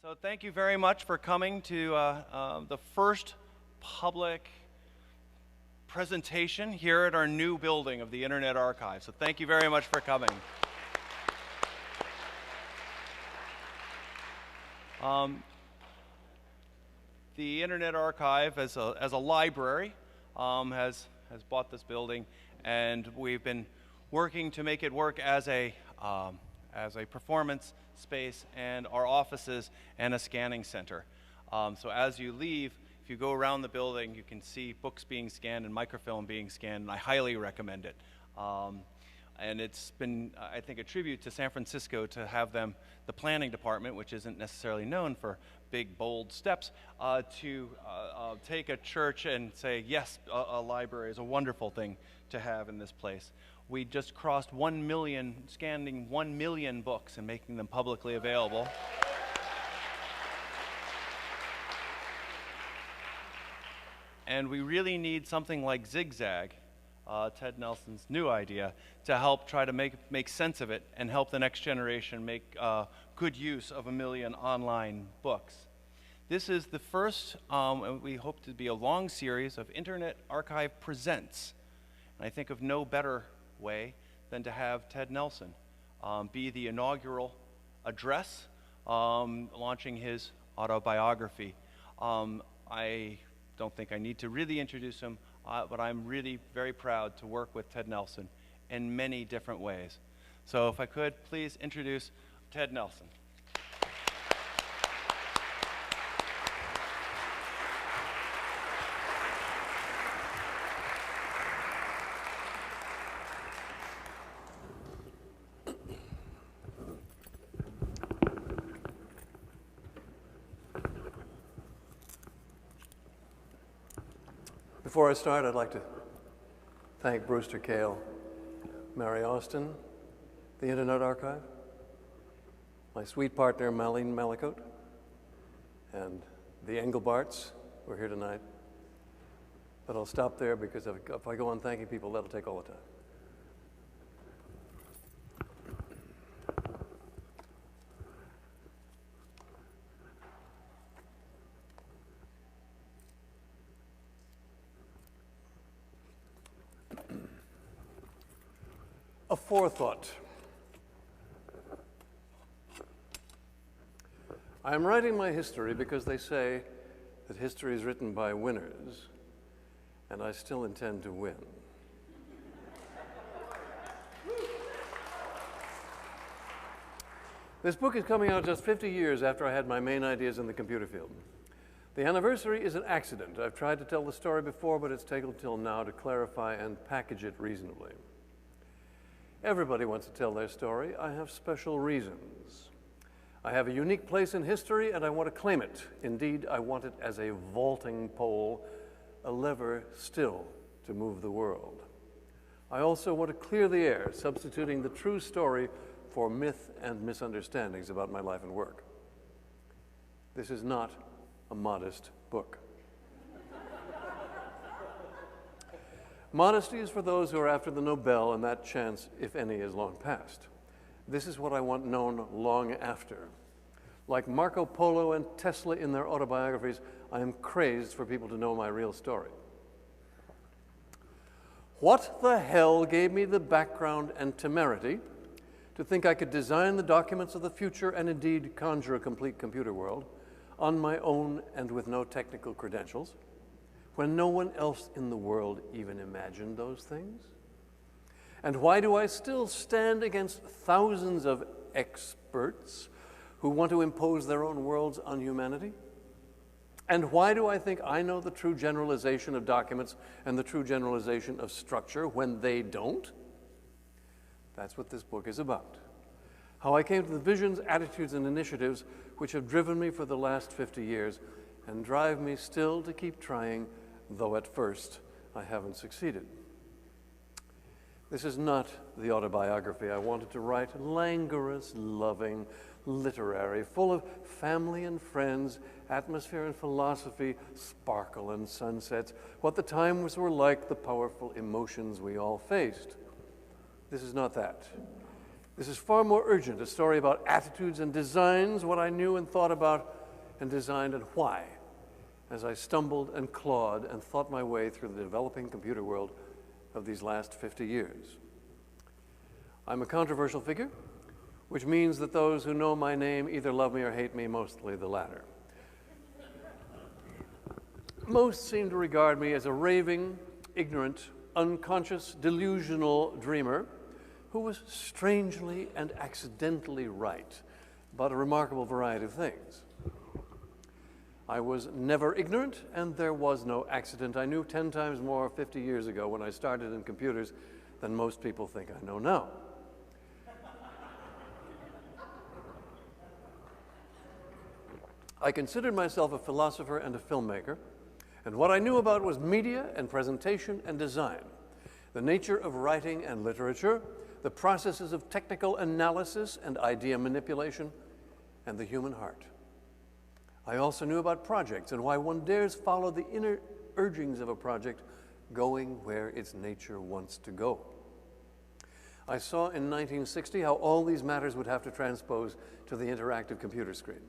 So thank you very much for coming to the first public presentation here at our new building of the Internet Archive. So thank you very much for coming. The Internet Archive, as a library, has bought this building, and we've been working to make it work as a performance space and our offices and a scanning center. So as you leave, if you go around the building, you can see books being scanned and microfilm being scanned, and I highly recommend it. And it's been, I think, a tribute to San Francisco to have them, the planning department, which isn't necessarily known for big, bold steps, to take a church and say, yes, a library is a wonderful thing to have in this place. We just crossed 1 million, scanning 1 million books and making them publicly available. And we really need something like Zigzag, Ted Nelson's new idea, to help try to make sense of it and help the next generation make good use of 1 million online books. This is the first, and we hope to be a long series of Internet Archive Presents. And I think of no better way than to have Ted Nelson be the inaugural address launching his autobiography. I don't think I need to really introduce him, but I'm really very proud to work with Ted Nelson in many different ways. So if I could, please introduce Ted Nelson. Before I start, I'd like to thank Brewster Kahle, Mary Austin, the Internet Archive, my sweet partner, Malene Mallicote, and the Engelbarts who are here tonight. But I'll stop there because if I go on thanking people, that'll take all the time. A forethought. I am writing my history because they say that history is written by winners, and I still intend to win. This book is coming out just 50 years after I had my main ideas in the computer field. The anniversary is an accident. I've tried to tell the story before, but it's taken till now to clarify and package it reasonably. Everybody wants to tell their story. I have special reasons. I have a unique place in history, and I want to claim it. Indeed, I want it as a vaulting pole, a lever still to move the world. I also want to clear the air, substituting the true story for myth and misunderstandings about my life and work. This is not a modest book. Modesty is for those who are after the Nobel, and that chance, if any, is long past. This is what I want known long after. Like Marco Polo and Tesla in their autobiographies, I am crazed for people to know my real story. What the hell gave me the background and temerity to think I could design the documents of the future and indeed conjure a complete computer world on my own and with no technical credentials, when no one else in the world even imagined those things? And why do I still stand against thousands of experts who want to impose their own worlds on humanity? And why do I think I know the true generalization of documents and the true generalization of structure when they don't? That's what this book is about. How I came to the visions, attitudes, and initiatives which have driven me for the last 50 years and drive me still to keep trying, though at first I haven't succeeded. This is not the autobiography I wanted to write, languorous, loving, literary, full of family and friends, atmosphere and philosophy, sparkle and sunsets, what the times were like, the powerful emotions we all faced. This is not that. This is far more urgent, a story about attitudes and designs, what I knew and thought about and designed and why, as I stumbled and clawed and thought my way through the developing computer world of these last 50 years. I'm a controversial figure, which means that those who know my name either love me or hate me, mostly the latter. Most seem to regard me as a raving, ignorant, unconscious, delusional dreamer who was strangely and accidentally right about a remarkable variety of things. I was never ignorant, and there was no accident. I knew 10 times more 50 years ago when I started in computers than most people think I know now. I considered myself a philosopher and a filmmaker, and what I knew about was media and presentation and design, the nature of writing and literature, the processes of technical analysis and idea manipulation, and the human heart. I also knew about projects and why one dares follow the inner urgings of a project, going where its nature wants to go. I saw in 1960 how all these matters would have to transpose to the interactive computer screen,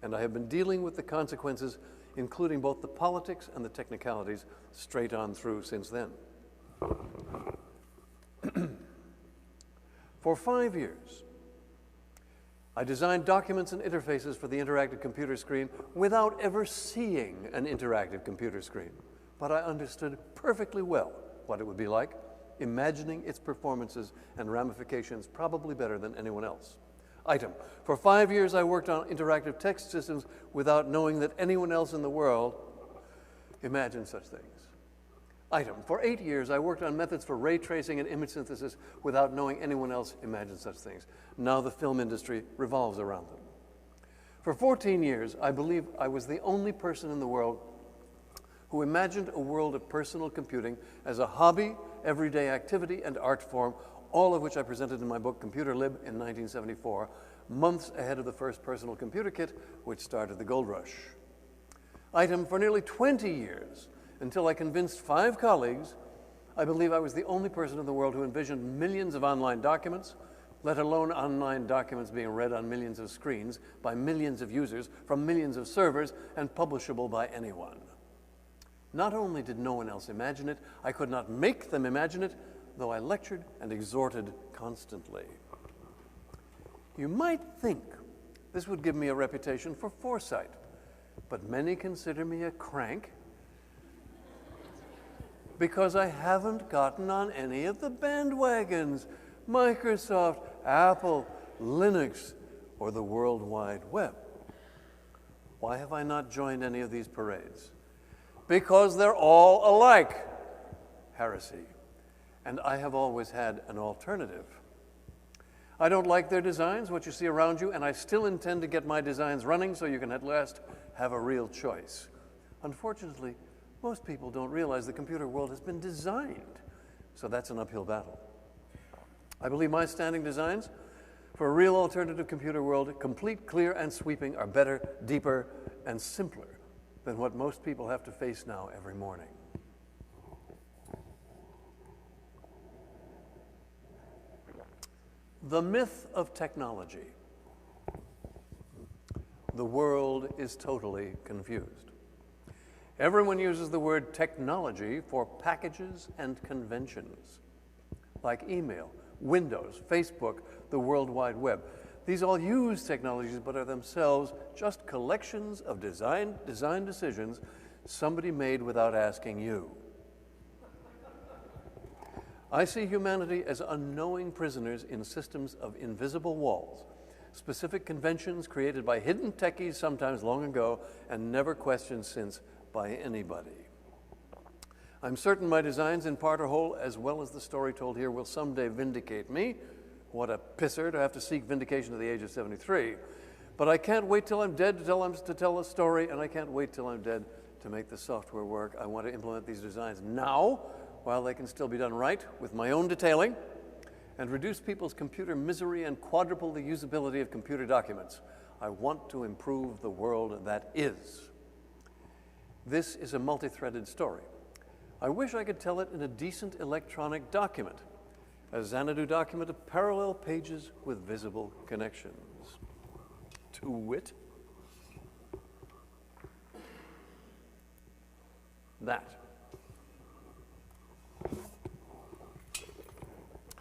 and I have been dealing with the consequences, including both the politics and the technicalities, straight on through since then. For 5 years, I designed documents and interfaces for the interactive computer screen without ever seeing an interactive computer screen. But I understood perfectly well what it would be like, imagining its performances and ramifications probably better than anyone else. Item: for 5 years I worked on interactive text systems without knowing that anyone else in the world imagined such things. Item: for 8 years I worked on methods for ray tracing and image synthesis without knowing anyone else imagined such things. Now the film industry revolves around them. For 14 years I believe I was the only person in the world who imagined a world of personal computing as a hobby, everyday activity, and art form, all of which I presented in my book Computer Lib in 1974, months ahead of the first personal computer kit, which started the gold rush. Item: for nearly 20 years, until I convinced 5 colleagues, I believe I was the only person in the world who envisioned millions of online documents, let alone online documents being read on millions of screens by millions of users from millions of servers and publishable by anyone. Not only did no one else imagine it, I could not make them imagine it, though I lectured and exhorted constantly. You might think this would give me a reputation for foresight, but many consider me a crank because I haven't gotten on any of the bandwagons: Microsoft, Apple, Linux, or the World Wide Web. Why have I not joined any of these parades? Because they're all alike. Heresy. And I have always had an alternative. I don't like their designs, what you see around you, and I still intend to get my designs running so you can at last have a real choice. Unfortunately, most people don't realize the computer world has been designed, so that's an uphill battle. I believe my standing designs for a real alternative computer world, complete, clear, and sweeping, are better, deeper, and simpler than what most people have to face now every morning. The myth of technology. The world is totally confused. Everyone uses the word technology for packages and conventions, like email, Windows, Facebook, the World Wide Web. These all use technologies, but are themselves just collections of design decisions somebody made without asking you. I see humanity as unknowing prisoners in systems of invisible walls, specific conventions created by hidden techies sometimes long ago and never questioned since by anybody. I'm certain my designs, in part or whole, as well as the story told here, will someday vindicate me. What a pisser to have to seek vindication at the age of 73. But I can't wait till I'm dead to tell a story, and I can't wait till I'm dead to make the software work. I want to implement these designs now, while they can still be done right, with my own detailing, and reduce people's computer misery and quadruple the usability of computer documents. I want to improve the world that is. This is a multi-threaded story. I wish I could tell it in a decent electronic document, A Xanadu document of parallel pages with visible connections. To wit, that.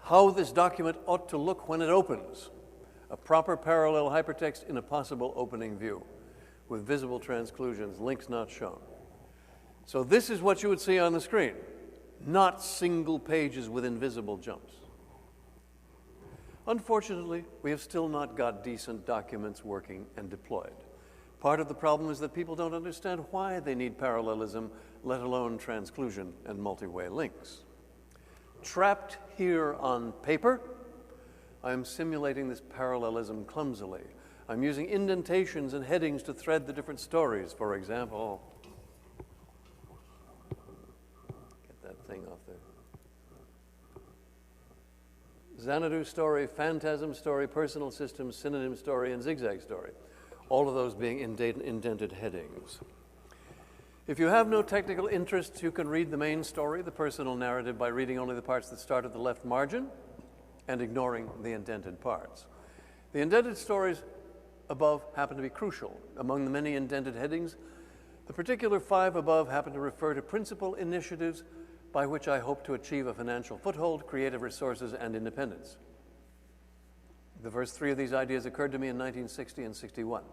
How this document ought to look when it opens. A proper parallel hypertext in a possible opening view with visible transclusions, links not shown. So this is what you would see on the screen, not single pages with invisible jumps. Unfortunately, we have still not got decent documents working and deployed. Part of the problem is that people don't understand why they need parallelism, let alone transclusion and multi-way links. Trapped here on paper, I am simulating this parallelism clumsily. I'm using indentations and headings to thread the different stories. For example, get that thing off there. Xanadu story, phantasm story, personal systems, synonym story, and zigzag story. All of those being indented headings. If you have no technical interests, you can read the main story, the personal narrative, by reading only the parts that start at the left margin and ignoring the indented parts. The indented stories above happen to be crucial. Among the many indented headings, the particular 5 above happen to refer to principal initiatives by which I hope to achieve a financial foothold, creative resources, and independence. The first 3 of these ideas occurred to me in 1960 and 61.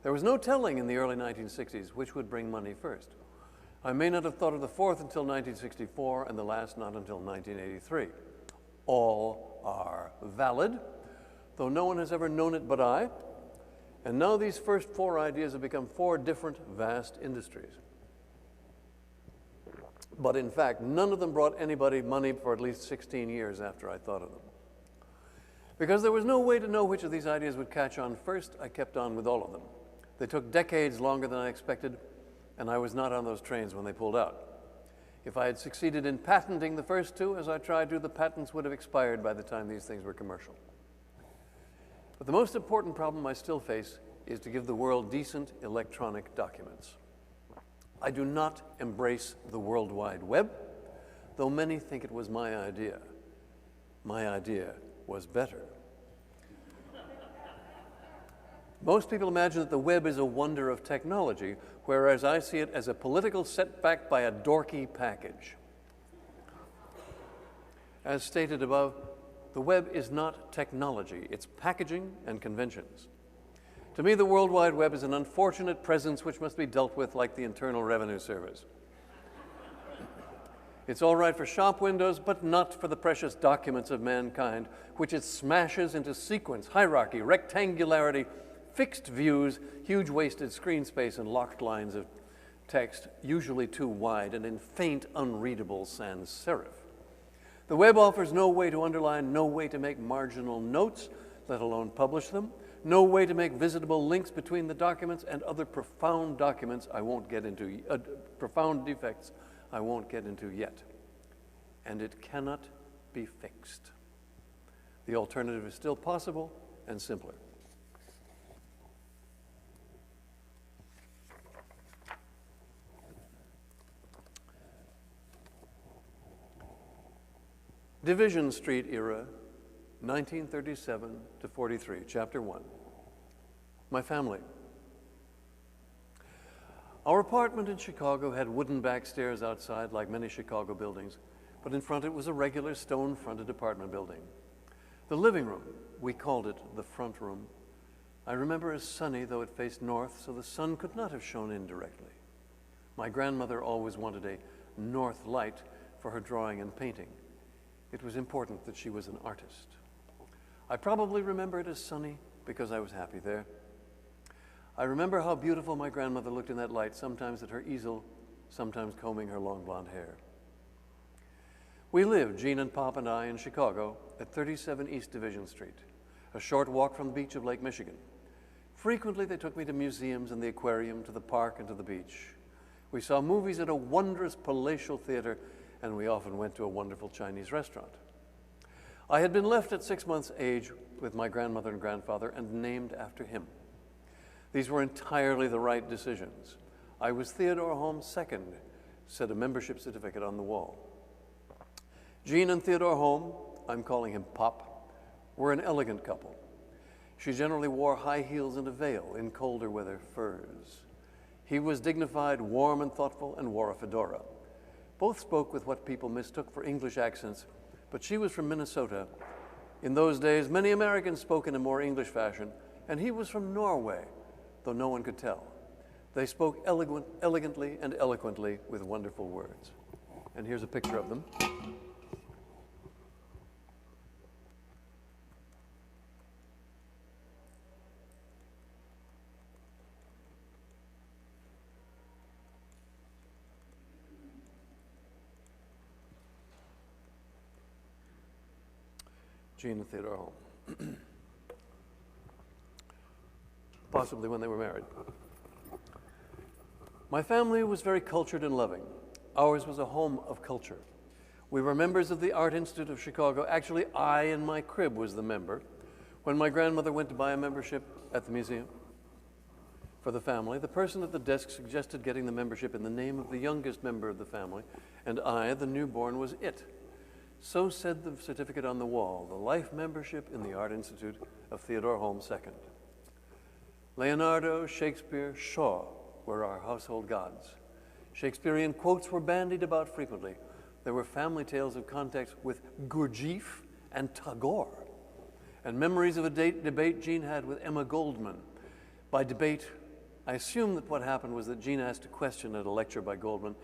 There was no telling in the early 1960s which would bring money first. I may not have thought of the 4th until 1964 and the last not until 1983. All are valid, though no one has ever known it but I. And now these first 4 ideas have become 4 different vast industries. But in fact, none of them brought anybody money for at least 16 years after I thought of them. Because there was no way to know which of these ideas would catch on first, I kept on with all of them. They took decades longer than I expected, and I was not on those trains when they pulled out. If I had succeeded in patenting the first 2, as I tried to, the patents would have expired by the time these things were commercial. But the most important problem I still face is to give the world decent electronic documents. I do not embrace the World Wide Web, though many think it was my idea. My idea was better. Most people imagine that the web is a wonder of technology, whereas I see it as a political setback by a dorky package. As stated above, the web is not technology, it's packaging and conventions. To me, the World Wide Web is an unfortunate presence which must be dealt with like the Internal Revenue Service. It's all right for shop windows, but not for the precious documents of mankind, which it smashes into sequence, hierarchy, rectangularity, fixed views, huge wasted screen space, and locked lines of text, usually too wide and in faint, unreadable sans serif. The web offers no way to underline, no way to make marginal notes, let alone publish them, no way to make visitable links between the documents and other profound documents I won't get into, profound defects I won't get into yet. And it cannot be fixed. The alternative is still possible and simpler. Division Street era, 1937 to 43, Chapter 1. My family. Our apartment in Chicago had wooden back stairs outside, like many Chicago buildings, but in front it was a regular stone-fronted apartment building. The living room, we called it the front room, I remember as sunny, though it faced north, so the sun could not have shone in directly. My grandmother always wanted a north light for her drawing and painting. It was important that she was an artist. I probably remember it as sunny because I was happy there. I remember how beautiful my grandmother looked in that light, sometimes at her easel, sometimes combing her long blonde hair. We lived, Jean and Pop and I, in Chicago at 37 East Division Street, a short walk from the beach of Lake Michigan. Frequently, they took me to museums and the aquarium, to the park and to the beach. We saw movies at a wondrous palatial theater, and we often went to a wonderful Chinese restaurant. I had been left at 6 months' age with my grandmother and grandfather and named after him. These were entirely the right decisions. I was Theodore Holmes' second, said a membership certificate on the wall. Jean and Theodore Holmes I'm calling him Pop, were an elegant couple. She generally wore high heels and a veil, in colder weather furs. He was dignified, warm, and thoughtful, and wore a fedora. Both spoke with what people mistook for English accents, but she was from Minnesota. In those days, many Americans spoke in a more English fashion, and he was from Norway, though no one could tell. They spoke elegantly and eloquently with wonderful words. And here's a picture of them. Jean and Theodore Holm. Possibly when they were married. My family was very cultured and loving. Ours was a home of culture. We were members of the Art Institute of Chicago. Actually, I in my crib was the member. When my grandmother went to buy a membership at the museum for the family, the person at the desk suggested getting the membership in the name of the youngest member of the family, and I, the newborn, was it. So said the certificate on the wall, the life membership in the Art Institute of Theodore Holm II. Leonardo, Shakespeare, Shaw were our household gods. Shakespearean quotes were bandied about frequently. There were family tales of contact with Gurdjieff and Tagore, and memories of a debate Jean had with Emma Goldman. By debate, I assume that what happened was that Jean asked a question at a lecture by Goldman,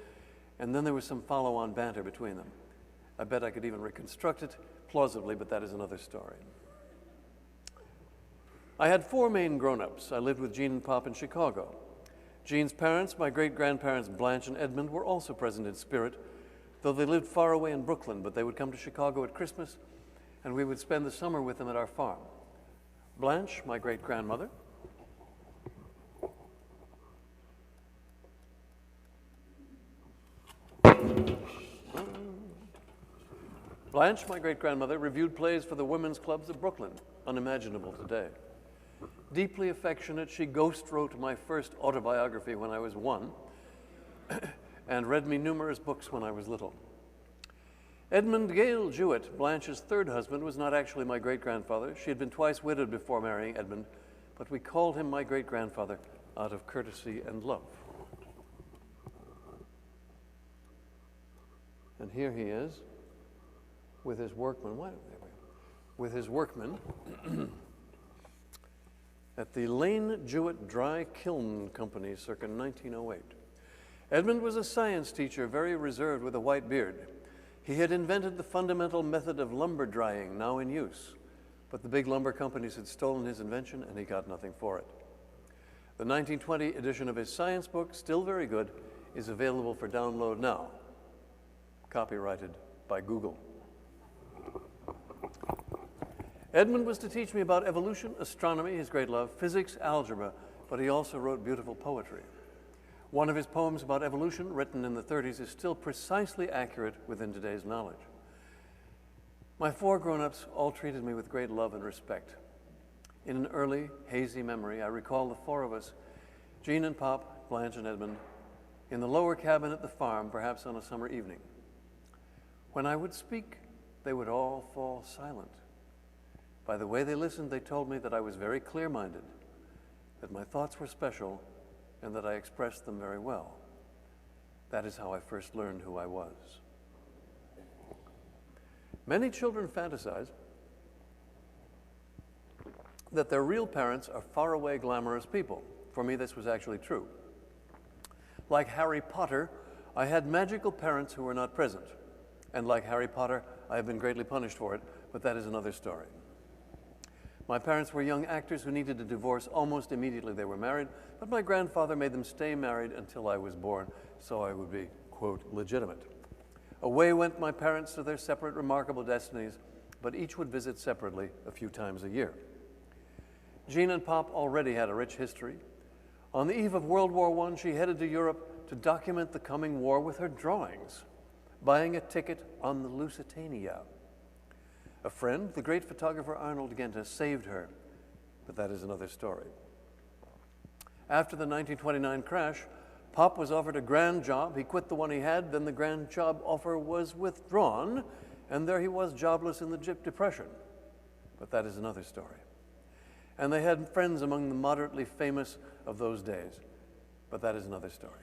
and then there was some follow-on banter between them. I bet I could even reconstruct it plausibly, but that is another story. I had 4 Maine grown-ups. I lived with Jean and Pop in Chicago. Jean's parents, my great-grandparents Blanche and Edmund, were also present in spirit, though they lived far away in Brooklyn, but they would come to Chicago at Christmas, and we would spend the summer with them at our farm. Blanche, my great-grandmother, reviewed plays for the women's clubs of Brooklyn, unimaginable today. Deeply affectionate, she ghost wrote my first autobiography when I was 1 and read me numerous books when I was little. Edmund Gale Jewett, Blanche's 3rd husband, was not actually my great-grandfather. She had been twice widowed before marrying Edmund, but we called him my great-grandfather out of courtesy and love. And here he is with his workman. With his workman at the Lane Jewett Dry Kiln Company circa 1908. Edmund was a science teacher, very reserved with a white beard. He had invented the fundamental method of lumber drying, now in use, but the big lumber companies had stolen his invention and he got nothing for it. The 1920 edition of his science book, still very good, is available for download now, copyrighted by Google. Edmund was to teach me about evolution, astronomy, his great love, physics, algebra, but he also wrote beautiful poetry. One of his poems about evolution, written in the 30s, is still precisely accurate within today's knowledge. My 4 grown-ups all treated me with great love and respect. In an early, hazy memory, I recall the 4 of us, Jean and Pop, Blanche and Edmund, in the lower cabin at the farm, perhaps on a summer evening. When I would speak, they would all fall silent. By the way they listened, they told me that I was very clear-minded, that my thoughts were special, and that I expressed them very well. That is how I first learned who I was. Many children fantasize that their real parents are faraway, glamorous people. For me, this was actually true. Like Harry Potter, I had magical parents who were not present. And like Harry Potter, I have been greatly punished for it, but that is another story. My parents were young actors who needed a divorce almost immediately they were married, but my grandfather made them stay married until I was born, so I would be, quote, legitimate. Away went my parents to their separate remarkable destinies, but each would visit separately a few times a year. Jean and Pop already had a rich history. On the eve of World War I, she headed to Europe to document the coming war with her drawings, buying a ticket on the Lusitania. A friend, the great photographer Arnold Genta, saved her, but that is another story. After the 1929 crash, Pop was offered a grand job. He quit the one he had, then the grand job offer was withdrawn, And there he was, jobless in the Depression. But that is another story. And they had friends among the moderately famous of those days. But that is another story.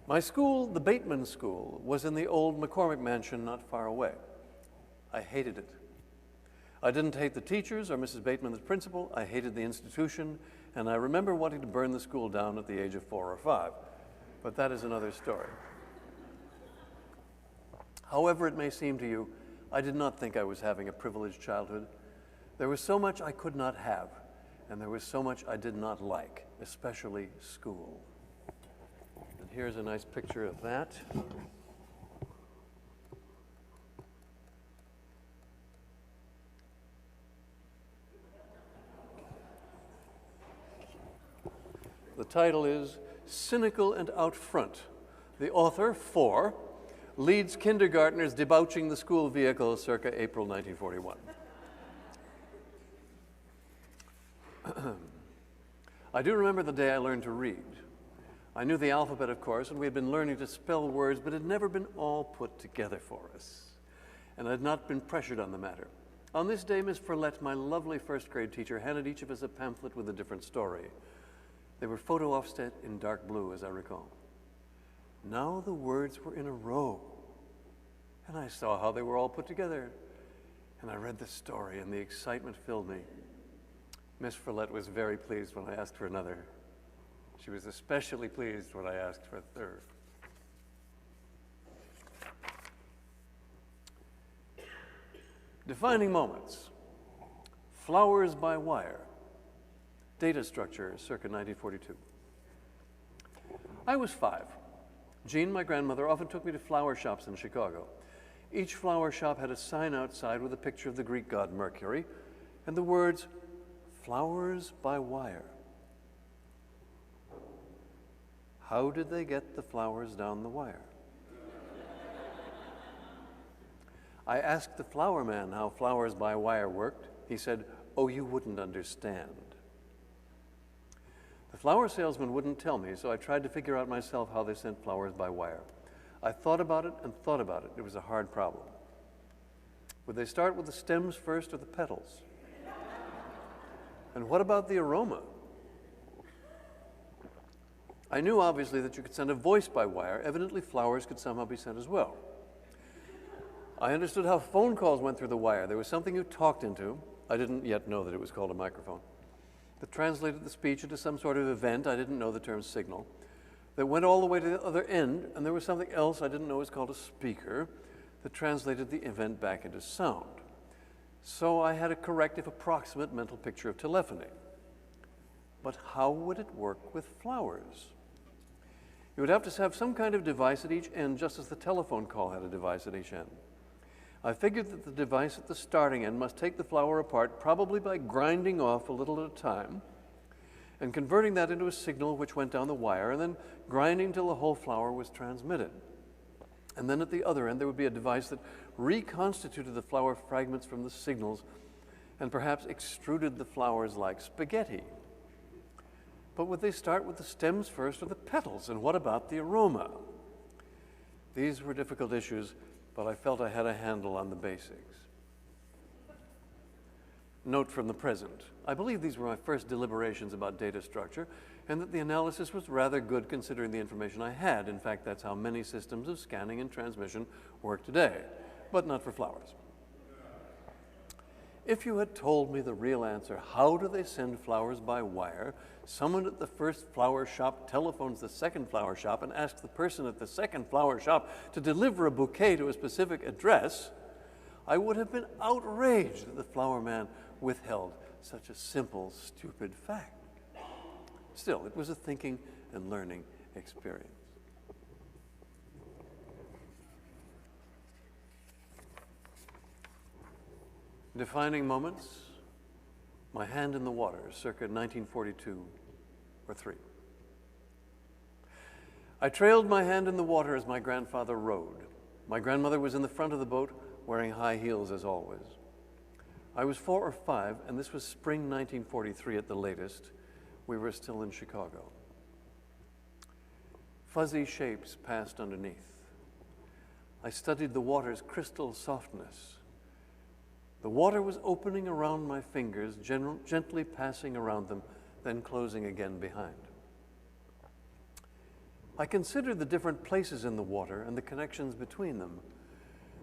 My school, the Bateman School, was in the old McCormick Mansion not far away. I hated it. I didn't hate the teachers or Mrs. Bateman, the principal. I hated the institution, and I remember wanting to burn the school down at the age of 4 or 5. But that is another story. However it may seem to you, I did not think I was having a privileged childhood. There was so much I could not have, and there was so much I did not like, especially school. And here's a nice picture of that. The title is Cynical and Out Front. The author, 4, leads kindergartners debauching the school vehicle circa April 1941. I do remember the day I learned to read. I knew the alphabet, of course, and we had been learning to spell words, but it had never been all put together for us, and I had not been pressured on the matter. On this day, Miss Follett, my lovely first-grade teacher, handed each of us a pamphlet with a different story. They were photo offset in dark blue, as I recall. Now the words were in a row, and I saw how they were all put together. And I read the story, and the excitement filled me. Miss Follett was very pleased when I asked for another. She was especially pleased when I asked for a third. Defining moments. Flowers by wire. Data structure, circa 1942. I was 5. Jean, my grandmother, often took me to flower shops in Chicago. Each flower shop had a sign outside with a picture of the Greek god Mercury and the words, "Flowers by wire." How did they get the flowers down the wire? I asked the flower man how flowers by wire worked. He said, "Oh, you wouldn't understand." The flower salesman wouldn't tell me, so I tried to figure out myself how they sent flowers by wire. I thought about it and thought about it. It was a hard problem. Would they start with the stems first or the petals? And what about the aroma? I knew, obviously, that you could send a voice by wire. Evidently, flowers could somehow be sent as well. I understood how phone calls went through the wire. There was something you talked into. I didn't yet know that it was called a microphone. That translated the speech into some sort of event. I didn't know the term signal. That went all the way to the other end, and there was something else I didn't know was called a speaker that translated the event back into sound. So I had a correct, if approximate, mental picture of telephony. But how would it work with flowers? You would have to have some kind of device at each end, just as the telephone call had a device at each end. I figured that the device at the starting end must take the flower apart, probably by grinding off a little at a time, and converting that into a signal which went down the wire, and then grinding till the whole flower was transmitted. And then at the other end, there would be a device that reconstituted the flower fragments from the signals and perhaps extruded the flowers like spaghetti. But would they start with the stems first or the petals? And what about the aroma? These were difficult issues, but I felt I had a handle on the basics. Note from the present. I believe these were my first deliberations about data structure, and that the analysis was rather good considering the information I had. In fact, that's how many systems of scanning and transmission work today, but not for flowers. If you had told me the real answer, how do they send flowers by wire? Someone at the first flower shop telephones the second flower shop and asks the person at the second flower shop to deliver a bouquet to a specific address, I would have been outraged that the flower man withheld such a simple, stupid fact. Still, it was a thinking and learning experience. Defining moments, my hand in the water, circa 1942 or 3. I trailed my hand in the water as my grandfather rowed. My grandmother was in the front of the boat, wearing high heels as always. I was 4 or 5, and this was spring 1943 at the latest. We were still in Chicago. Fuzzy shapes passed underneath. I studied the water's crystal softness. The water was opening around my fingers, gently passing around them, then closing again behind. I considered the different places in the water and the connections between them,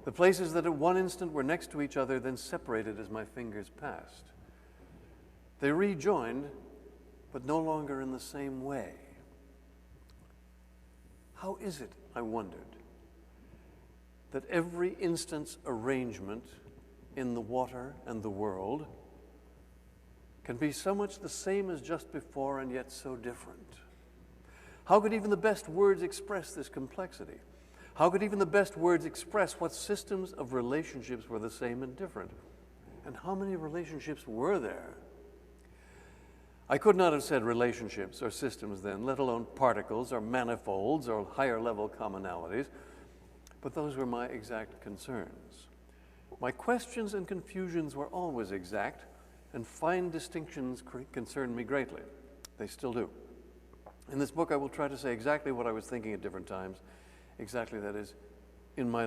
the places that at one instant were next to each other, then separated as my fingers passed. They rejoined, but no longer in the same way. How is it, I wondered, that every instant's arrangement in the water and the world can be so much the same as just before and yet so different? How could even the best words express this complexity? How could even the best words express what systems of relationships were the same and different? And how many relationships were there? I could not have said relationships or systems then, let alone particles or manifolds or higher level commonalities, but those were my exact concerns. My questions and confusions were always exact, and fine distinctions concerned me greatly. They still do. In this book, I will try to say exactly what I was thinking at different times, exactly, that is, in my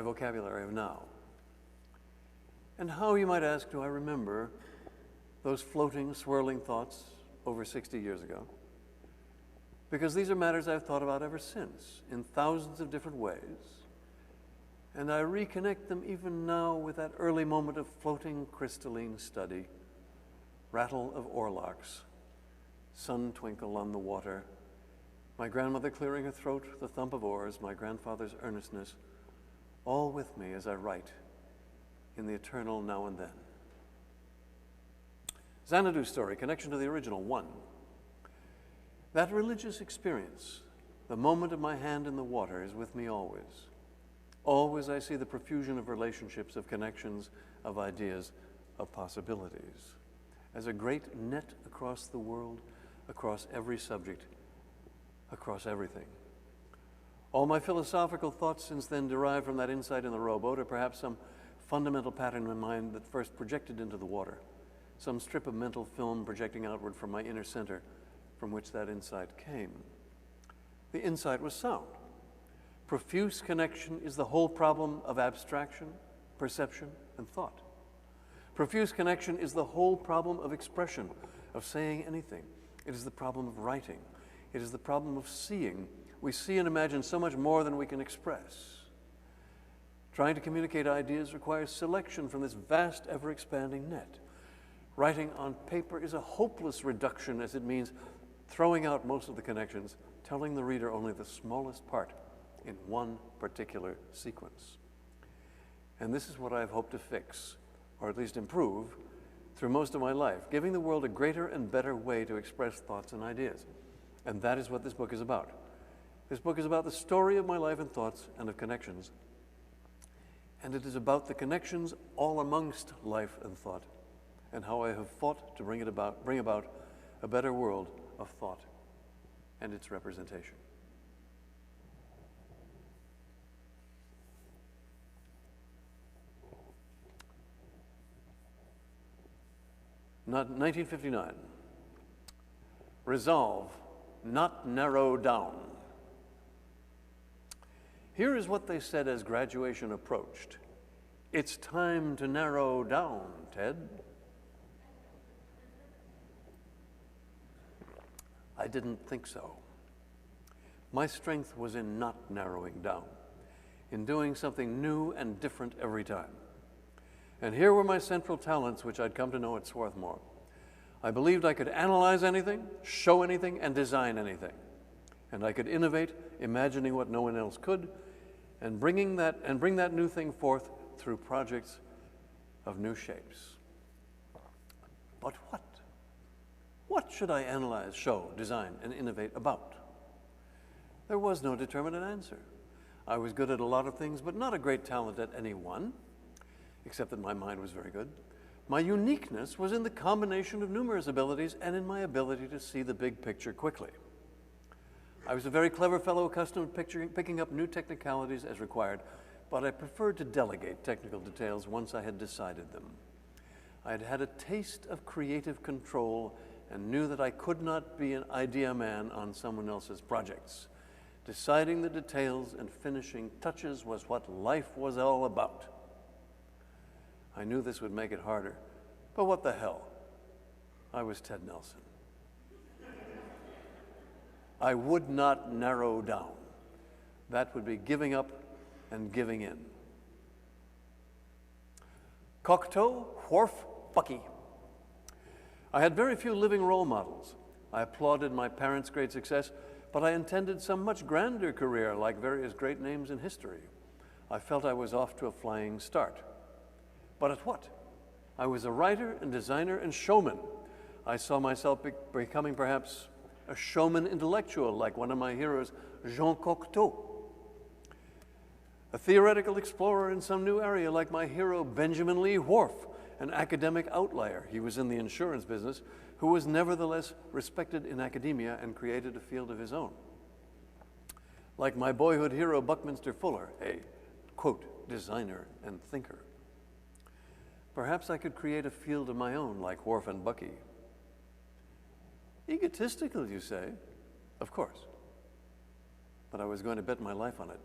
vocabulary of now. And how, you might ask, do I remember those floating, swirling thoughts over 60 years ago? Because these are matters I've thought about ever since, in thousands of different ways. And I reconnect them even now with that early moment of floating crystalline study, rattle of oarlocks, sun twinkle on the water, my grandmother clearing her throat, the thump of oars, my grandfather's earnestness, all with me as I write in the eternal now and then. Xanadu's story, connection to the original, 1. That religious experience, the moment of my hand in the water, is with me always. Always I see the profusion of relationships, of connections, of ideas, of possibilities, as a great net across the world, across every subject, across everything. All my philosophical thoughts since then derive from that insight in the rowboat, or perhaps some fundamental pattern in my mind that first projected into the water, some strip of mental film projecting outward from my inner center from which that insight came. The insight was sound. Profuse connection is the whole problem of abstraction, perception, and thought. Profuse connection is the whole problem of expression, of saying anything. It is the problem of writing. It is the problem of seeing. We see and imagine so much more than we can express. Trying to communicate ideas requires selection from this vast, ever-expanding net. Writing on paper is a hopeless reduction, as it means throwing out most of the connections, telling the reader only the smallest part in one particular sequence. And this is what I've hoped to fix, or at least improve, through most of my life, giving the world a greater and better way to express thoughts and ideas. And that is what this book is about. This book is about the story of my life and thoughts and of connections. And it is about the connections all amongst life and thought, and how I have fought to bring about a better world of thought and its representation. Not 1959. Resolve, not narrow down. Here is what they said as graduation approached. It's time to narrow down, Ted. I didn't think so. My strength was in not narrowing down, in doing something new and different every time. And here were my central talents, which I'd come to know at Swarthmore. I believed I could analyze anything, show anything, and design anything. And I could innovate, imagining what no one else could, and bring that new thing forth through projects of new shapes. But what? What should I analyze, show, design, and innovate about? There was no determinate answer. I was good at a lot of things, but not a great talent at any one, except that my mind was very good. My uniqueness was in the combination of numerous abilities and in my ability to see the big picture quickly. I was a very clever fellow accustomed to picking up new technicalities as required, but I preferred to delegate technical details once I had decided them. I had had a taste of creative control and knew that I could not be an idea man on someone else's projects. Deciding the details and finishing touches was what life was all about. I knew this would make it harder, but what the hell? I was Ted Nelson. I would not narrow down. That would be giving up and giving in. Cocteau, Wharf, Bucky. I had very few living role models. I applauded my parents' great success, but I intended some much grander career like various great names in history. I felt I was off to a flying start. But at what? I was a writer and designer and showman. I saw myself becoming perhaps a showman intellectual like one of my heroes, Jean Cocteau. A theoretical explorer in some new area like my hero, Benjamin Lee Whorf, an academic outlier. He was in the insurance business, who was nevertheless respected in academia and created a field of his own. Like my boyhood hero, Buckminster Fuller, a, quote, designer and thinker. Perhaps I could create a field of my own like Whorf and Bucky. Egotistical, you say? Of course. But I was going to bet my life on it.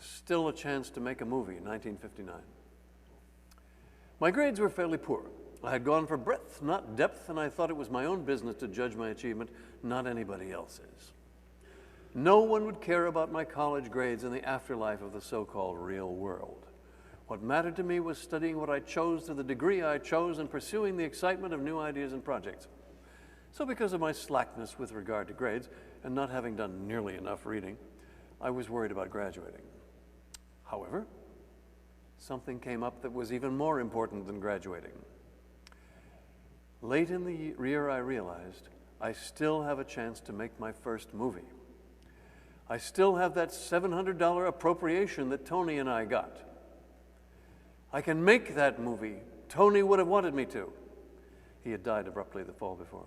Still a chance to make a movie, 1959. My grades were fairly poor. I had gone for breadth, not depth, and I thought it was my own business to judge my achievement, not anybody else's. No one would care about my college grades in the afterlife of the so-called real world. What mattered to me was studying what I chose to the degree I chose and pursuing the excitement of new ideas and projects. So because of my slackness with regard to grades and not having done nearly enough reading, I was worried about graduating. However, something came up that was even more important than graduating. Late in the year, I realized I still have a chance to make my first movie. I still have that $700 appropriation that Tony and I got. I can make that movie. Tony would have wanted me to. He had died abruptly the fall before.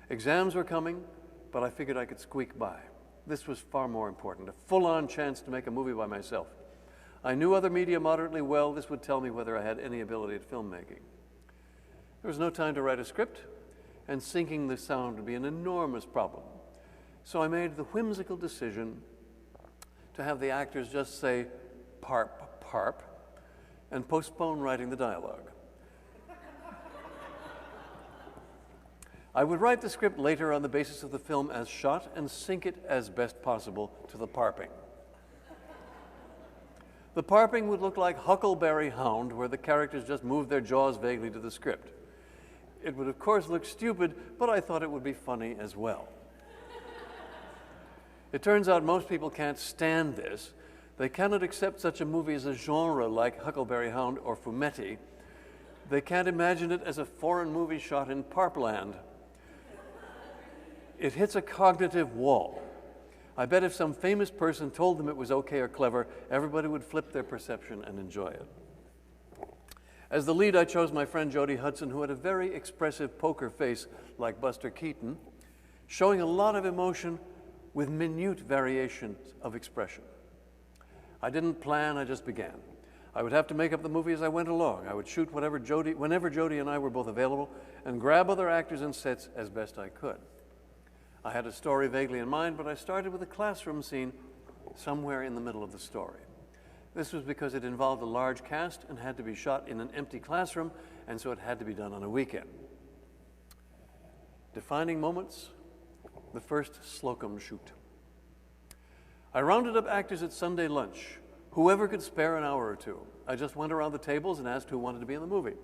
Exams were coming, but I figured I could squeak by. This was far more important, a full-on chance to make a movie by myself. I knew other media moderately well. This would tell me whether I had any ability at filmmaking. There was no time to write a script, and syncing the sound would be an enormous problem. So I made the whimsical decision to have the actors just say, "parp, parp," and postpone writing the dialogue. I would write the script later on the basis of the film as shot and sync it as best possible to the parping. The parping would look like Huckleberry Hound, where the characters just moved their jaws vaguely to the script. It would, of course, look stupid, but I thought it would be funny as well. It turns out most people can't stand this. They cannot accept such a movie as a genre like Huckleberry Hound or Fumetti. They can't imagine it as a foreign movie shot in Parpland. It hits a cognitive wall. I bet if some famous person told them it was okay or clever, everybody would flip their perception and enjoy it. As the lead, I chose my friend Jody Hudson, who had a very expressive poker face like Buster Keaton, showing a lot of emotion with minute variations of expression. I didn't plan, I just began. I would have to make up the movie as I went along. I would shoot whenever Jody and I were both available and grab other actors and sets as best I could. I had a story vaguely in mind, but I started with a classroom scene somewhere in the middle of the story. This was because it involved a large cast and had to be shot in an empty classroom, and so it had to be done on a weekend. Defining moments, the first Slocum shoot. I rounded up actors at Sunday lunch, whoever could spare an hour or two. I just went around the tables and asked who wanted to be in the movie.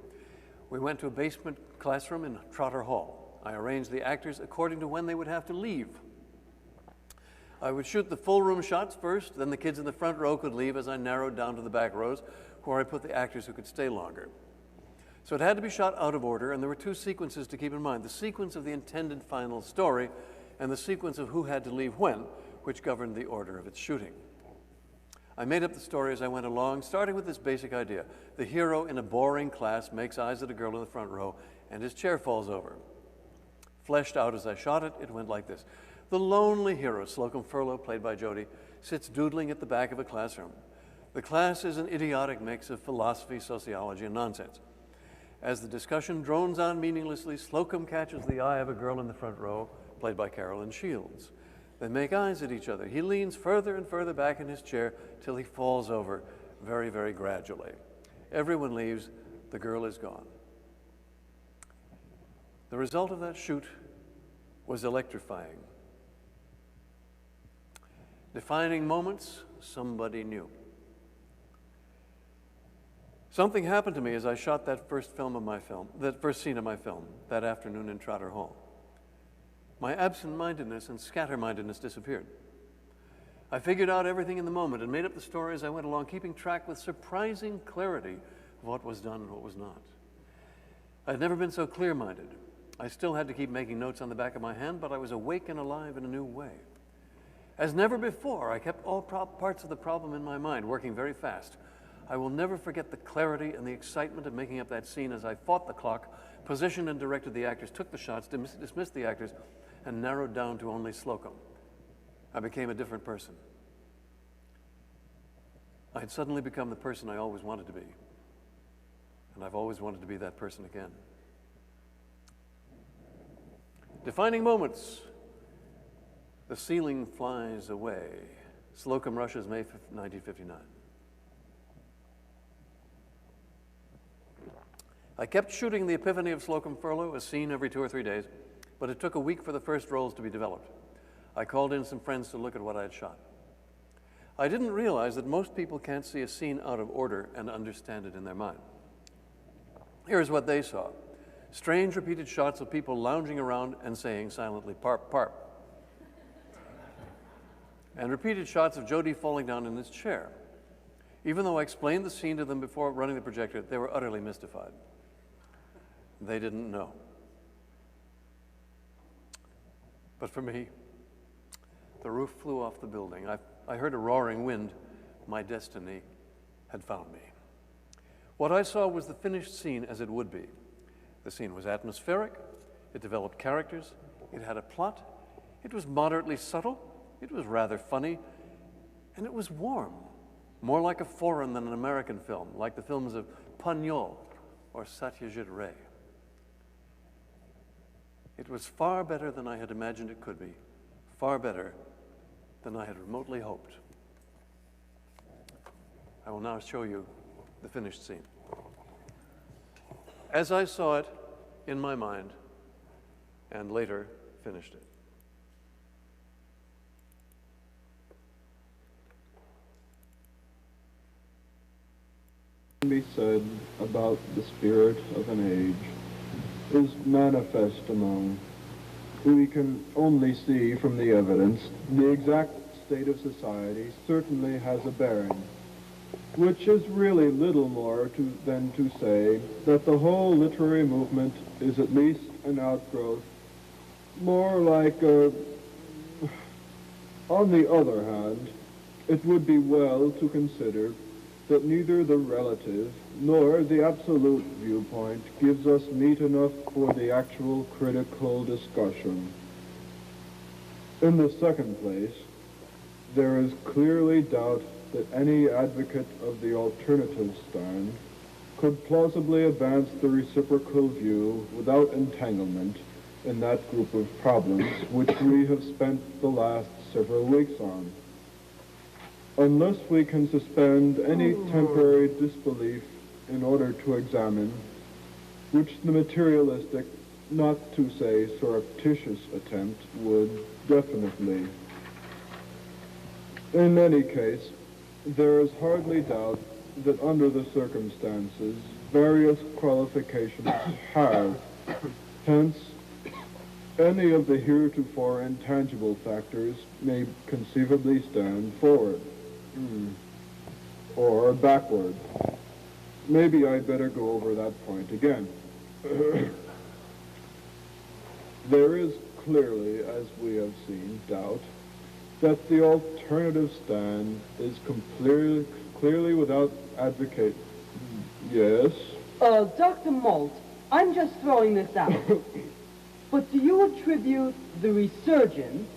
We went to a basement classroom in Trotter Hall. I arranged the actors according to when they would have to leave. I would shoot the full room shots first, then the kids in the front row could leave as I narrowed down to the back rows, where I put the actors who could stay longer. So it had to be shot out of order, and there were two sequences to keep in mind: the sequence of the intended final story and the sequence of who had to leave when, which governed the order of its shooting. I made up the story as I went along, starting with this basic idea. The hero in a boring class makes eyes at a girl in the front row, and his chair falls over. Fleshed out as I shot it, it went like this. The lonely hero, Slocum Furlow, played by Jody, sits doodling at the back of a classroom. The class is an idiotic mix of philosophy, sociology, and nonsense. As the discussion drones on meaninglessly, Slocum catches the eye of a girl in the front row, played by Carolyn Shields. They make eyes at each other. He leans further and further back in his chair till he falls over very, very gradually. Everyone leaves. The girl is gone. The result of that shoot was electrifying. Defining moments, somebody knew. Something happened to me as I shot that first scene of my film, that afternoon in Trotter Hall. My absent-mindedness and scatter-mindedness disappeared. I figured out everything in the moment and made up the story as I went along, keeping track with surprising clarity of what was done and what was not. I'd never been so clear-minded. I still had to keep making notes on the back of my hand, but I was awake and alive in a new way. As never before, I kept all parts of the problem in my mind, working very fast. I will never forget the clarity and the excitement of making up that scene as I fought the clock, positioned and directed the actors, took the shots, dismissed the actors, and narrowed down to only Slocum. I became a different person. I had suddenly become the person I always wanted to be. And I've always wanted to be that person again. Defining moments. The ceiling flies away. Slocum rushes May 5th, 1959. I kept shooting The Epiphany of Slocum Furlow, a scene every 2 or 3 days, but it took a week for the first rolls to be developed. I called in some friends to look at what I had shot. I didn't realize that most people can't see a scene out of order and understand it in their mind. Here's what they saw. Strange repeated shots of people lounging around and saying silently, "Parp, parp." And repeated shots of Jody falling down in his chair. Even though I explained the scene to them before running the projector, they were utterly mystified. They didn't know. But for me, the roof flew off the building. I heard a roaring wind. My destiny had found me. What I saw was the finished scene as it would be. The scene was atmospheric, it developed characters, it had a plot, it was moderately subtle, it was rather funny, and it was warm, more like a foreign than an American film, like the films of Pagnol or Satyajit Ray. It was far better than I had imagined it could be, far better than I had remotely hoped. I will now show you the finished scene. As I saw it in my mind, and later finished it. Can be said about the spirit of an age is manifest among who we can only see from the evidence. The exact state of society certainly has a bearing, which is really little more than to say that the whole literary movement is at least an outgrowth, more like a... On the other hand, it would be well to consider that neither the relative nor the absolute viewpoint gives us meat enough for the actual critical discussion. In the second place, there is clearly doubt that any advocate of the alternative stand could plausibly advance the reciprocal view without entanglement in that group of problems which we have spent the last several weeks on. Unless we can suspend any temporary disbelief in order to examine, which the materialistic, not to say surreptitious attempt would definitely. In any case, there is hardly doubt that under the circumstances, various qualifications have. Hence, any of the heretofore intangible factors may conceivably stand forward. Or backward. Maybe I'd better go over that point again. There is clearly, as we have seen, doubt that the alternative stand is clearly without advocate. Yes? Dr. Molt, I'm just throwing this out. But do you attribute the resurgence,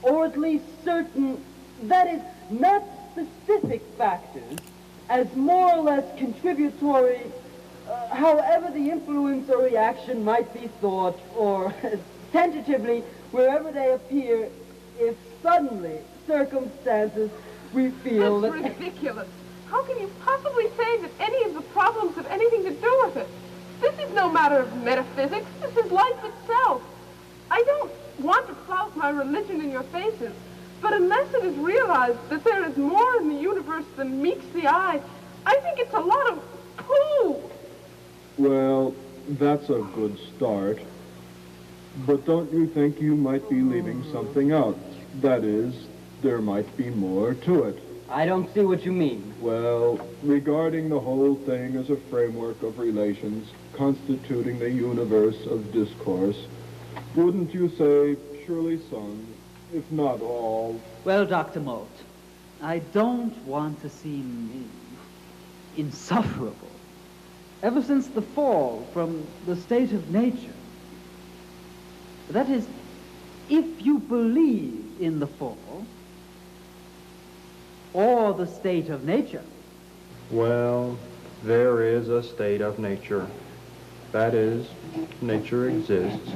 or at least certain, that is, not specific factors, as more or less contributory however the influence or reaction might be thought, or tentatively, wherever they appear, if suddenly circumstances we feel That's ridiculous. How can you possibly say that any of the problems have anything to do with it? This is no matter of metaphysics. This is life itself. I don't want to flout my religion in your faces, but unless it is realized that there is more in the universe than meets the eye, I think it's a lot of poo. Well, that's a good start. But don't you think you might be leaving something out? That is, there might be more to it. I don't see what you mean. Well, regarding the whole thing as a framework of relations constituting the universe of discourse, wouldn't you say surely some, if not all? Well, Dr. Molt, I don't want to seem insufferable. Ever since the fall from the state of nature, that is, if you believe in the fall, or the state of nature. Well, there is a state of nature. That is, nature exists.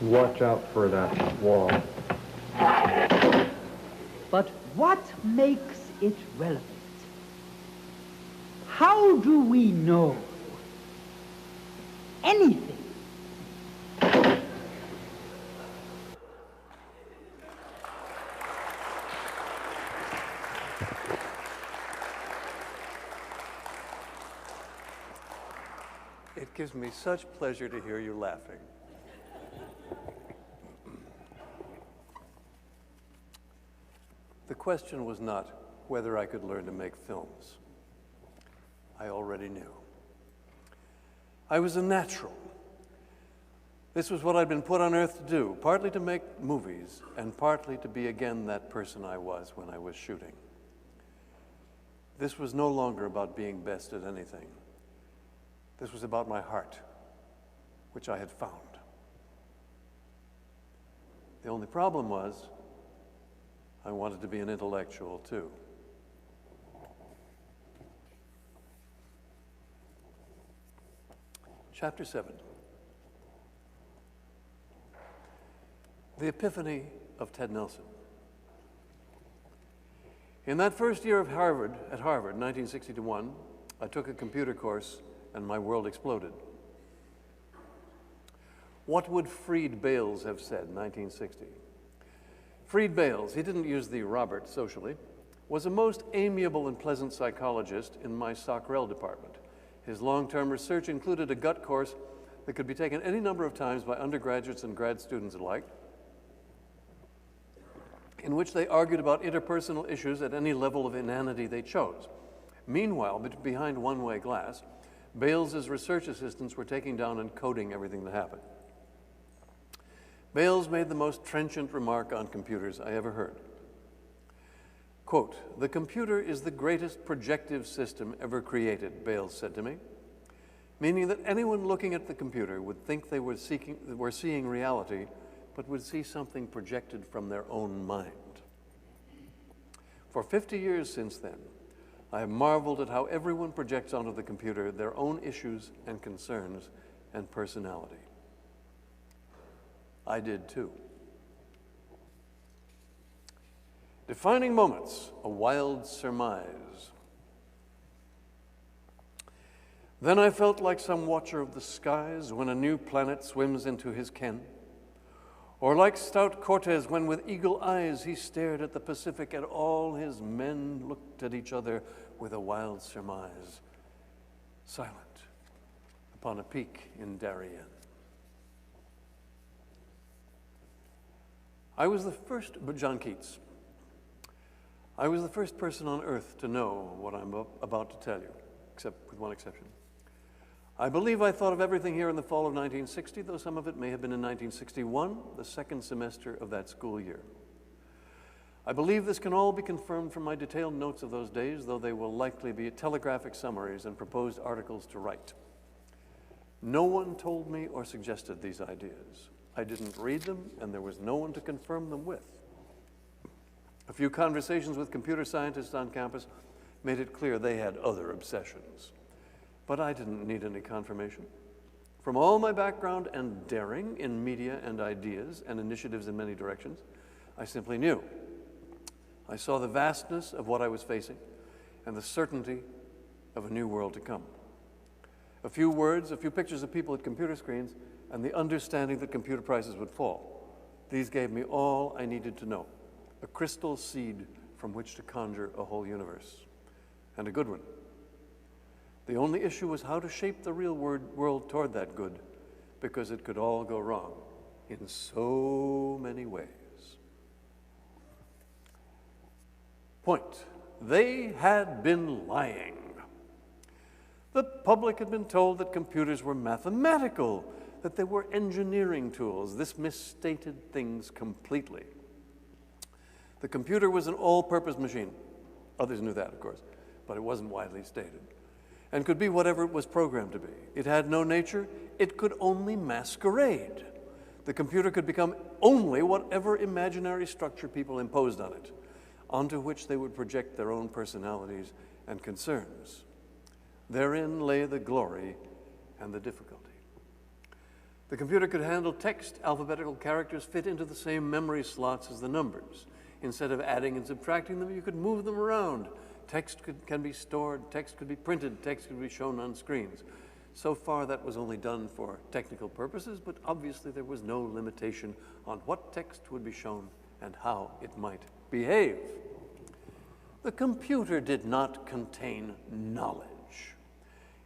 Watch out for that wall. But what makes it relevant? How do we know anything? It gives me such pleasure to hear you laughing. The question was not whether I could learn to make films. I already knew. I was a natural. This was what I'd been put on earth to do, partly to make movies, and partly to be again that person I was when I was shooting. This was no longer about being best at anything. This was about my heart, which I had found. The only problem was, I wanted to be an intellectual too. Chapter 7. The Epiphany of Ted Nelson. In that first year of Harvard, 1961, I took a computer course and my world exploded. What would Freed Bales have said in 1960? Freed Bales, he didn't use the Robert socially, was a most amiable and pleasant psychologist in my SOC-REL department. His long-term research included a gut course that could be taken any number of times by undergraduates and grad students alike, in which they argued about interpersonal issues at any level of inanity they chose. Meanwhile, behind one-way glass, Bales' research assistants were taking down and coding everything that happened. Bales made the most trenchant remark on computers I ever heard. Quote, "The computer is the greatest projective system ever created," Bales said to me, meaning that anyone looking at the computer would think they were seeing reality, but would see something projected from their own mind. For 50 years since then, I have marveled at how everyone projects onto the computer their own issues and concerns and personality. I did too. Defining moments, a wild surmise. Then I felt like some watcher of the skies when a new planet swims into his ken, or like stout Cortez when with eagle eyes he stared at the Pacific and all his men looked at each other with a wild surmise, silent upon a peak in Darien. I was the first, but John Keats, I was the first person on earth to know what I'm about to tell you, except with one exception. I believe I thought of everything here in the fall of 1960, though some of it may have been in 1961, the second semester of that school year. I believe this can all be confirmed from my detailed notes of those days, though they will likely be telegraphic summaries and proposed articles to write. No one told me or suggested these ideas. I didn't read them, and there was no one to confirm them with. A few conversations with computer scientists on campus made it clear they had other obsessions. But I didn't need any confirmation. From all my background and daring in media and ideas and initiatives in many directions, I simply knew. I saw the vastness of what I was facing and the certainty of a new world to come. A few words, a few pictures of people at computer screens, and the understanding that computer prices would fall. These gave me all I needed to know, a crystal seed from which to conjure a whole universe, and a good one. The only issue was how to shape the real world toward that good, because it could all go wrong in so many ways. Point. They had been lying. The public had been told that computers were mathematical, that they were engineering tools. This misstated things completely. The computer was an all-purpose machine. Others knew that, of course, but it wasn't widely stated, and could be whatever it was programmed to be. It had no nature. It could only masquerade. The computer could become only whatever imaginary structure people imposed on it, onto which they would project their own personalities and concerns. Therein lay the glory and the difficulty. The computer could handle text. Alphabetical characters fit into the same memory slots as the numbers. Instead of adding and subtracting them, you could move them around. Text can be stored, text could be printed, text could be shown on screens. So far, that was only done for technical purposes, but obviously there was no limitation on what text would be shown and how it might behave. The computer did not contain knowledge.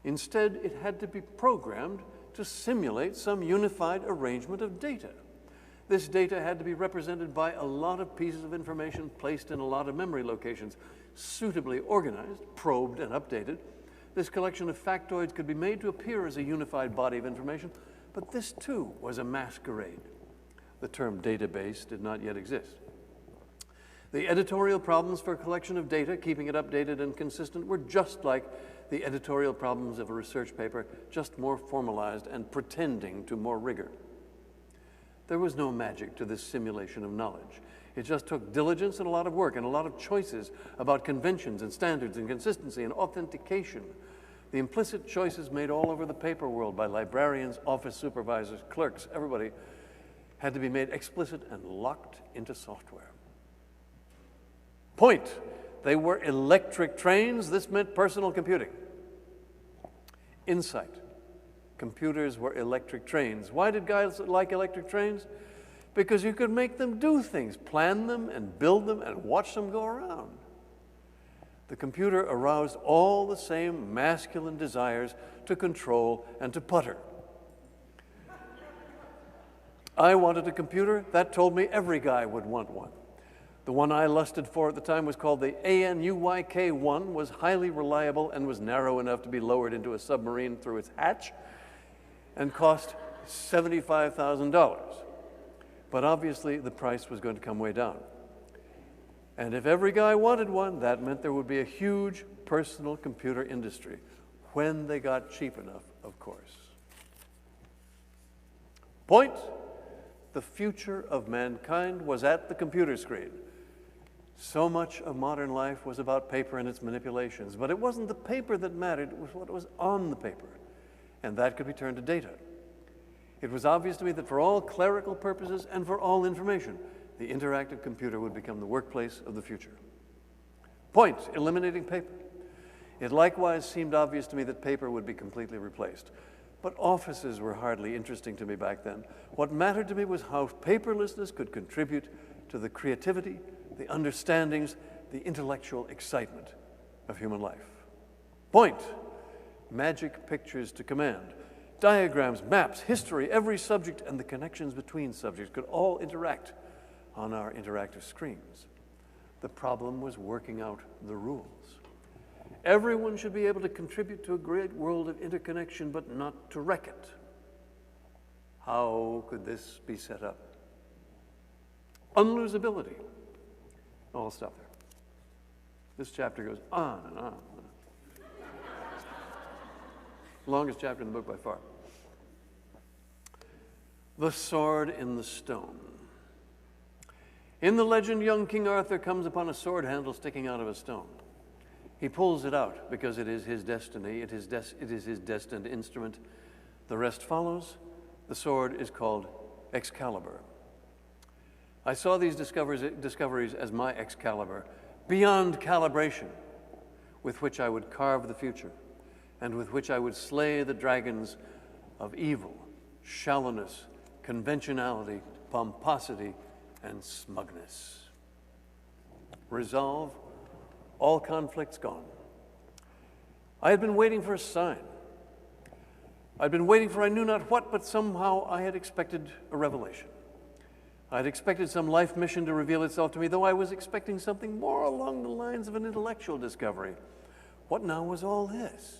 Instead, it had to be programmed to simulate some unified arrangement of data. This data had to be represented by a lot of pieces of information placed in a lot of memory locations, suitably organized, probed, and updated. This collection of factoids could be made to appear as a unified body of information, but this too was a masquerade. The term database did not yet exist. The editorial problems for a collection of data, keeping it updated and consistent, were just like the editorial problems of a research paper, just more formalized and pretending to more rigor. There was no magic to this simulation of knowledge. It just took diligence and a lot of work and a lot of choices about conventions and standards and consistency and authentication. The implicit choices made all over the paper world by librarians, office supervisors, clerks, everybody, had to be made explicit and locked into software. Point. They were electric trains. This meant personal computing. Insight. Computers were electric trains. Why did guys like electric trains? Because you could make them do things, plan them and build them and watch them go around. The computer aroused all the same masculine desires to control and to putter. I wanted a computer. That told me every guy would want one. The one I lusted for at the time was called the ANUYK-1, was highly reliable and was narrow enough to be lowered into a submarine through its hatch, and cost $75,000. But obviously, the price was going to come way down. And if every guy wanted one, that meant there would be a huge personal computer industry, when they got cheap enough, of course. Point. The future of mankind was at the computer screen. So much of modern life was about paper and its manipulations, but it wasn't the paper that mattered, it was what was on the paper, and that could be turned to data. It was obvious to me that for all clerical purposes and for all information, the interactive computer would become the workplace of the future. Point. Eliminating paper. It likewise seemed obvious to me that paper would be completely replaced. But offices were hardly interesting to me back then. What mattered to me was how paperlessness could contribute to the creativity, the understandings, the intellectual excitement of human life. Point. Magic pictures to command. Diagrams, maps, history, every subject, and the connections between subjects could all interact on our interactive screens. The problem was working out the rules. Everyone should be able to contribute to a great world of interconnection, but not to wreck it. How could this be set up? Unlosability. I'll stop there. This chapter goes on and on. Longest chapter in the book by far. The sword in the stone. In the legend, young King Arthur comes upon a sword handle sticking out of a stone. He pulls it out because it is his destiny, it is his destined instrument. The rest follows. The sword is called Excalibur. I saw these discoveries as my Excalibur, beyond calibration, with which I would carve the future, and with which I would slay the dragons of evil, shallowness, conventionality, pomposity, and smugness. Resolve, all conflicts gone. I had been waiting for a sign. I'd been waiting for I knew not what, but somehow I had expected a revelation. I had expected some life mission to reveal itself to me, though I was expecting something more along the lines of an intellectual discovery. What now was all this?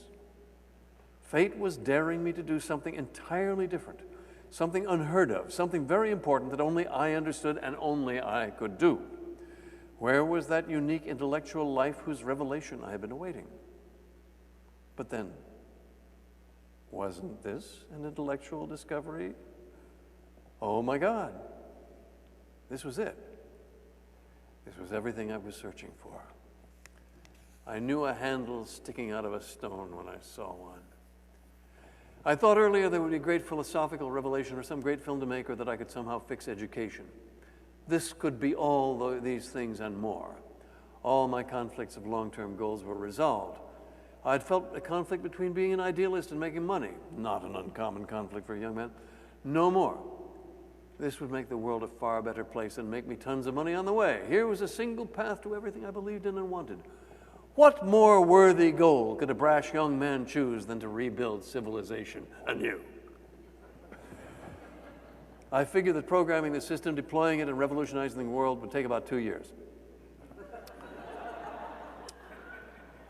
Fate was daring me to do something entirely different, something unheard of, something very important that only I understood and only I could do. Where was that unique intellectual life whose revelation I had been awaiting? But then, wasn't this an intellectual discovery? Oh my God, this was it. This was everything I was searching for. I knew a handle sticking out of a stone when I saw one. I thought earlier there would be a great philosophical revelation or some great film to make, or that I could somehow fix education. This could be all these things and more. All my conflicts of long-term goals were resolved. I'd felt a conflict between being an idealist and making money. Not an uncommon conflict for a young man. No more. This would make the world a far better place and make me tons of money on the way. Here was a single path to everything I believed in and wanted. What more worthy goal could a brash young man choose than to rebuild civilization anew? I figured that programming the system, deploying it, and revolutionizing the world would take about 2 years.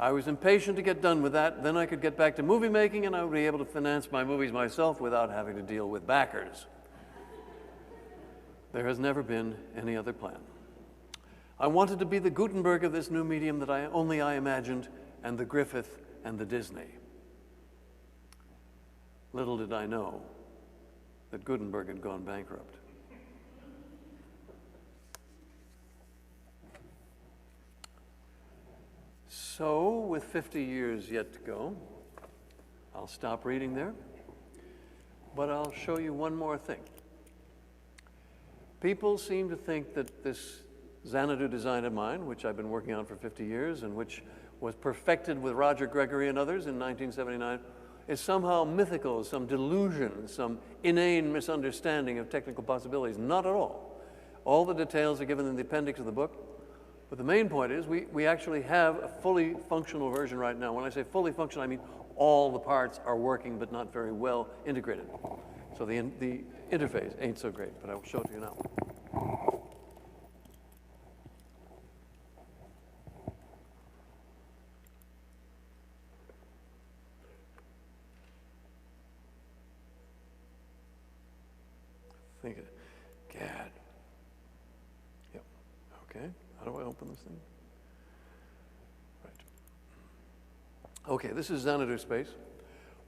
I was impatient to get done with that. Then I could get back to movie making, and I would be able to finance my movies myself without having to deal with backers. There has never been any other plan. I wanted to be the Gutenberg of this new medium that only I imagined, and the Griffith and the Disney. Little did I know that Gutenberg had gone bankrupt. So, with 50 years yet to go, I'll stop reading there, but I'll show you one more thing. People seem to think that this Xanadu design of mine, which I've been working on for 50 years and which was perfected with Roger Gregory and others in 1979, is somehow mythical, some delusion, some inane misunderstanding of technical possibilities. Not at all. All the details are given in the appendix of the book. But the main point is we actually have a fully functional version right now. When I say fully functional, I mean all the parts are working but not very well integrated. So the interface ain't so great, but I will show it to you now. Gad. Yep. Okay. How do I open this thing? Right. Okay, this is Xanadu space.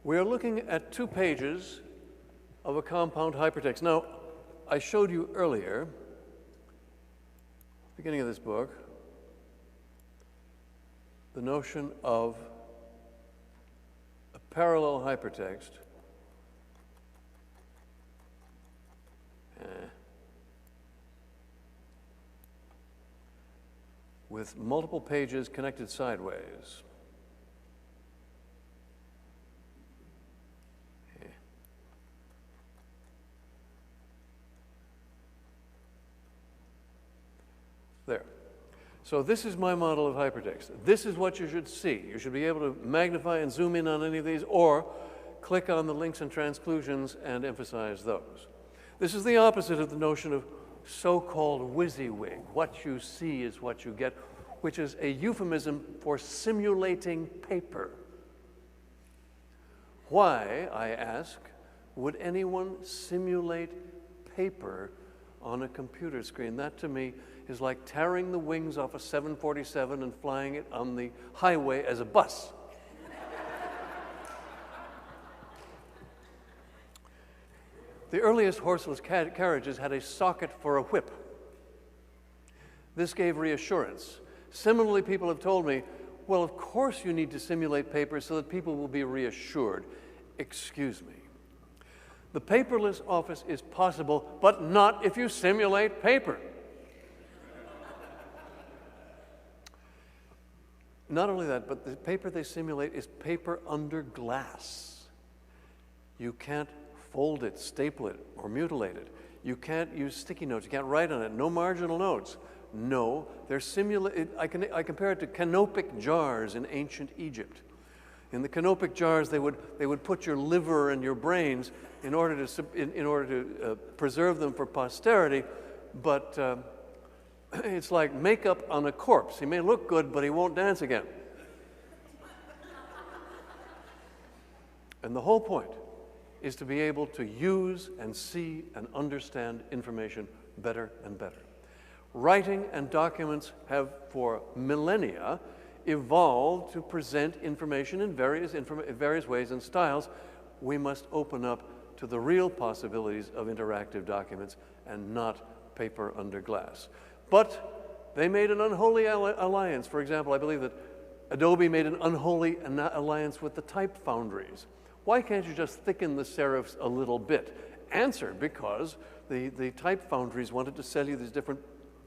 We're looking at 2 pages of a compound hypertext. Now, I showed you earlier, beginning of this book, the notion of a parallel hypertext with multiple pages connected sideways. There. So this is my model of hypertext. This is what you should see. You should be able to magnify and zoom in on any of these, or click on the links and transclusions and emphasize those. This is the opposite of the notion of so-called WYSIWYG. What you see is what you get, which is a euphemism for simulating paper. Why, I ask, would anyone simulate paper on a computer screen? That, to me, is like tearing the wings off a 747 and flying it on the highway as a bus. The earliest horseless carriages had a socket for a whip. This gave reassurance. Similarly, people have told me, well, of course you need to simulate paper so that people will be reassured. Excuse me. The paperless office is possible, but not if you simulate paper. Not only that, but the paper they simulate is paper under glass. You can't fold it, staple it, or mutilate it. You can't use sticky notes. You can't write on it. No marginal notes. No, they're simulated. I compare it to canopic jars in ancient Egypt. In the canopic jars, they would put your liver and your brains in order to preserve them for posterity, but it's like makeup on a corpse. He may look good, but he won't dance again. And the whole point is to be able to use and see and understand information better and better. Writing and documents have, for millennia, evolved to present information in various ways and styles. We must open up to the real possibilities of interactive documents and not paper under glass. But they made an unholy alliance. For example, I believe that Adobe made an unholy alliance with the type foundries. Why can't you just thicken the serifs a little bit? Answer, because the type foundries wanted to sell you these different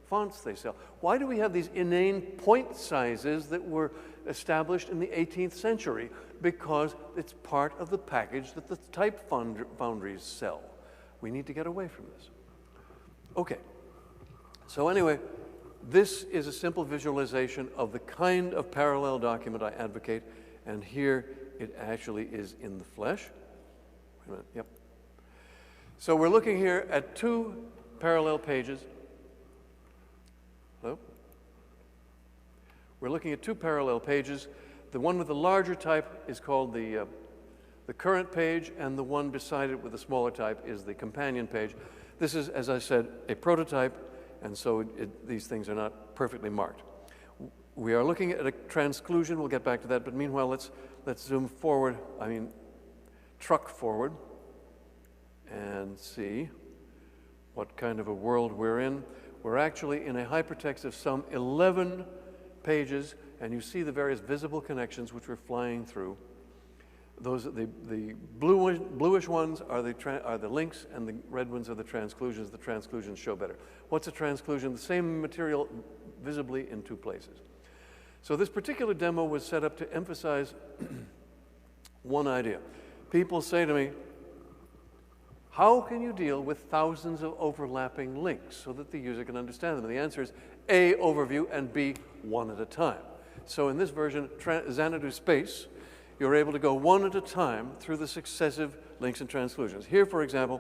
fonts they sell. Why do we have these inane point sizes that were established in the 18th century? Because it's part of the package that the type foundries sell. We need to get away from this. Okay. So anyway, this is a simple visualization of the kind of parallel document I advocate, and here it actually is in the flesh. Wait a minute, yep. So we're looking here at two parallel pages. Hello? We're looking at two parallel pages. The one with the larger type is called the current page, and the one beside it with the smaller type is the companion page. This is, as I said, a prototype, and so these things are not perfectly marked. We are looking at a transclusion. We'll get back to that, but meanwhile, let's zoom forward, truck forward, and see what kind of a world we're in. We're actually in a hypertext of some 11 pages, and you see the various visible connections which we're flying through. Those, the bluish ones are the links, and the red ones are the transclusions. The transclusions show better. What's a transclusion? The same material visibly in two places. So this particular demo was set up to emphasize one idea. People say to me, how can you deal with thousands of overlapping links so that the user can understand them? And the answer is A, overview, and B, one at a time. So in this version, Xanadu Space, you're able to go one at a time through the successive links and transclusions. Here, for example,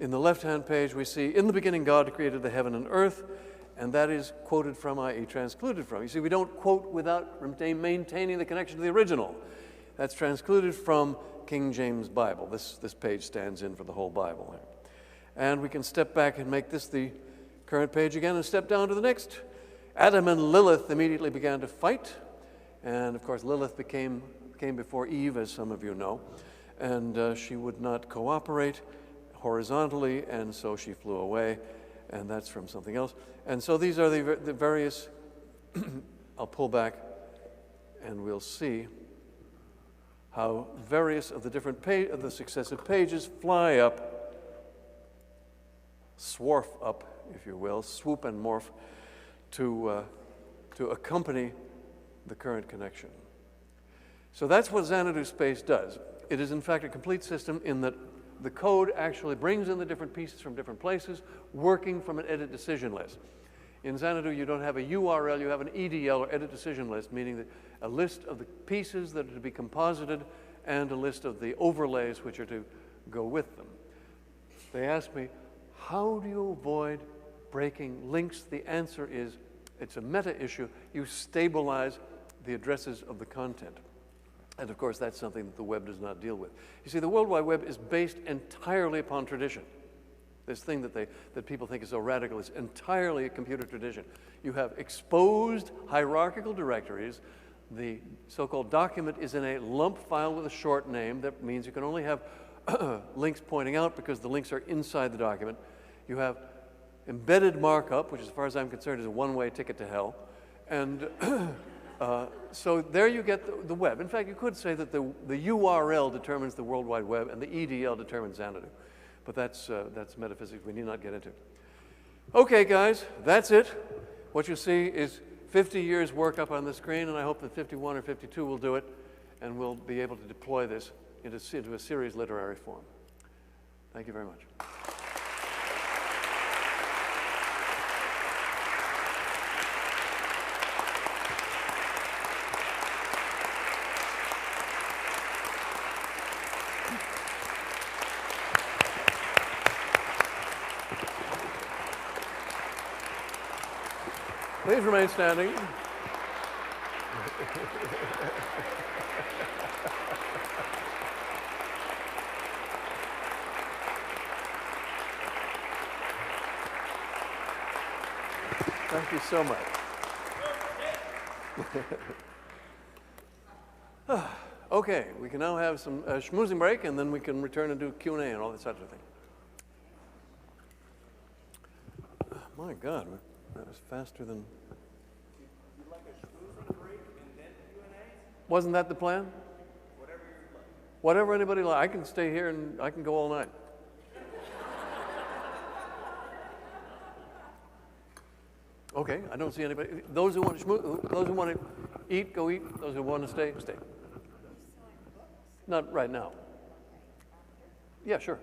in the left-hand page, we see, in the beginning, God created the heaven and earth, and that is quoted from, i.e. transcluded from. You see, we don't quote without maintaining the connection to the original. That's transcluded from King James Bible. This page stands in for the whole Bible there. And we can step back and make this the current page again and step down to the next. Adam and Lilith immediately began to fight, and of course Lilith came before Eve, as some of you know, and she would not cooperate horizontally, and so she flew away, and that's from something else. And so these are the various, I'll pull back and we'll see how various of the different of the successive pages fly up, swarf up, if you will, swoop and morph to accompany the current connection. So that's what Xanadu Space does. It is in fact a complete system in that the code actually brings in the different pieces from different places, working from an edit decision list. In Xanadu, you don't have a URL, you have an EDL, or edit decision list, meaning that a list of the pieces that are to be composited and a list of the overlays which are to go with them. They ask me, how do you avoid breaking links? The answer is, it's a meta issue. You stabilize the addresses of the content. And of course, that's something that the web does not deal with. You see, the World Wide Web is based entirely upon tradition. This thing that people think is so radical is entirely a computer tradition. You have exposed hierarchical directories. The so-called document is in a lump file with a short name. That means you can only have links pointing out because the links are inside the document. You have embedded markup, which as far as I'm concerned is a one-way ticket to hell. And So there you get the web. In fact, you could say that the URL determines the World Wide Web and the EDL determines Xanadu. But that's metaphysics we need not get into. Okay, guys, that's it. What you see is 50 years work up on the screen, and I hope that 51 or 52 will do it, and we'll be able to deploy this into a series literary form. Thank you very much. Please remain standing. Thank you so much. Okay, we can now have some schmoozing break, and then we can return and do Q&A and all that sort of thing. My God, that was faster than... You'd like a schmoozing break and then Q&A? Wasn't that the plan? Whatever you like. Whatever anybody likes. I can stay here and I can go all night. Okay, I don't see anybody. Those who want to those who want to eat, go eat. Those who want to stay, stay. Not right now. Yeah, sure.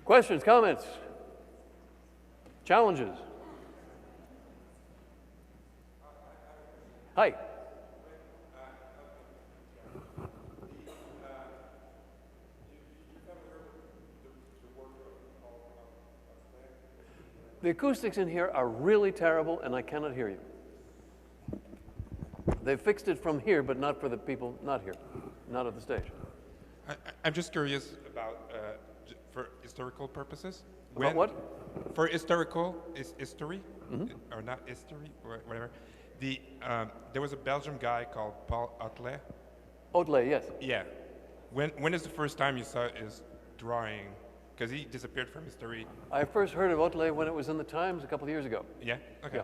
Questions, comments, challenges? Hi. The acoustics in here are really terrible, and I cannot hear you. They fixed it from here, but not for the people not here, not at the stage. I'm just curious about, for historical purposes. About what? For historical, history, or not history, whatever. There was a Belgian guy called Paul Otley. Otley, yes. Yeah. When is the first time you saw his drawing? Because he disappeared from history. I first heard of Otley when it was in the Times a couple of years ago. Yeah? Okay. Yeah.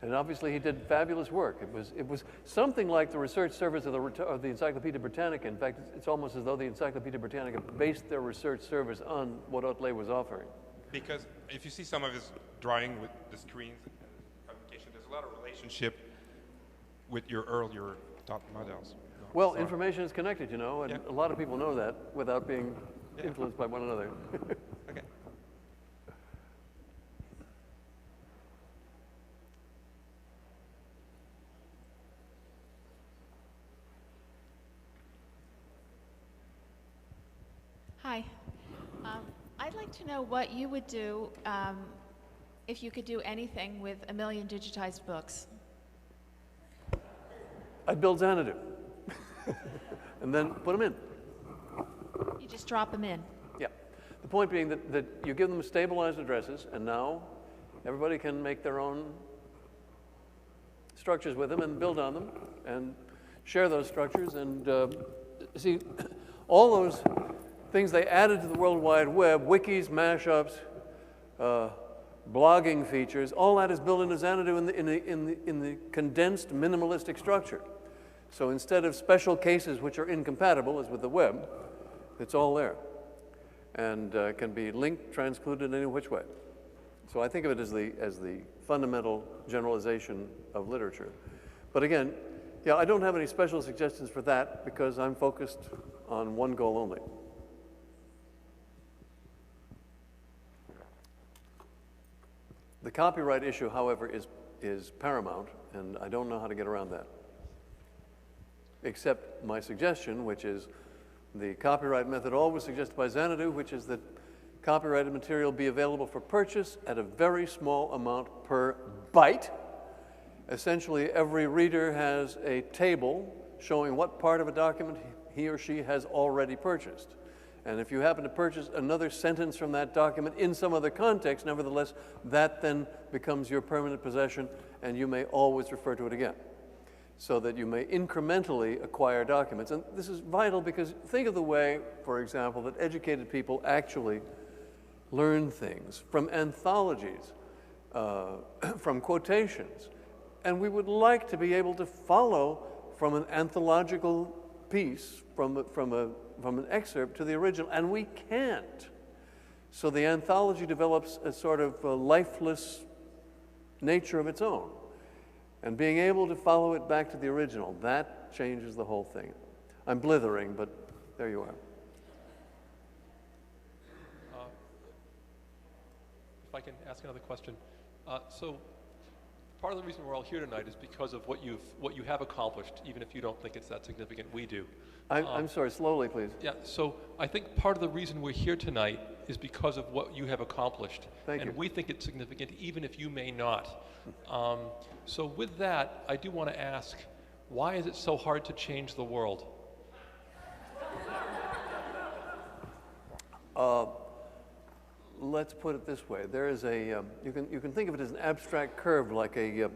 And obviously he did fabulous work. It was something like the research service of the Encyclopedia Britannica. In fact, it's almost as though the Encyclopedia Britannica based their research service on what Otley was offering. Because if you see some of his drawing with the screens and publication, there's a lot of relationship with your earlier top models. Well, information is connected, you know, and Yeah. a lot of people know that without being influenced by one another. Okay. Hi. I'd like to know what you would do if you could do anything with 1 million digitized books. I'd build Xanadu and then put them in. You just drop them in. Yeah. The point being that you give them stabilized addresses, and now everybody can make their own structures with them and build on them and share those structures. And see, all those things they added to the World Wide Web, wikis, mashups, blogging features, all that is built into Xanadu in the condensed minimalistic structure. So instead of special cases which are incompatible, as with the web, it's all there and can be linked, transcluded any which way. So I think of it as the fundamental generalization of literature. But again, yeah, I don't have any special suggestions for that because I'm focused on one goal only. The copyright issue, however, is paramount, and I don't know how to get around that. Except my suggestion, which is the copyright method always suggested by Xanadu, which is that copyrighted material be available for purchase at a very small amount per byte. Essentially, every reader has a table showing what part of a document he or she has already purchased. And if you happen to purchase another sentence from that document in some other context, nevertheless, that then becomes your permanent possession, and you may always refer to it again, so that you may incrementally acquire documents. And this is vital because think of the way, for example, that educated people actually learn things from anthologies, from quotations. And we would like to be able to follow from an anthological piece, from an excerpt to the original, and we can't. So the anthology develops a sort of a lifeless nature of its own. And being able to follow it back to the original, that changes the whole thing. I'm blithering, but there you are. If I can ask another question. So part of the reason we're all here tonight is because of what you have accomplished, even if you don't think it's that significant, we do. I'm sorry, slowly, please. Yeah, so I think part of the reason we're here tonight is because of what you have accomplished. Thank you. And we think it's significant, even if you may not. So with that, I do want to ask, why is it so hard to change the world? Let's put it this way. There is a, you can think of it as an abstract curve, like a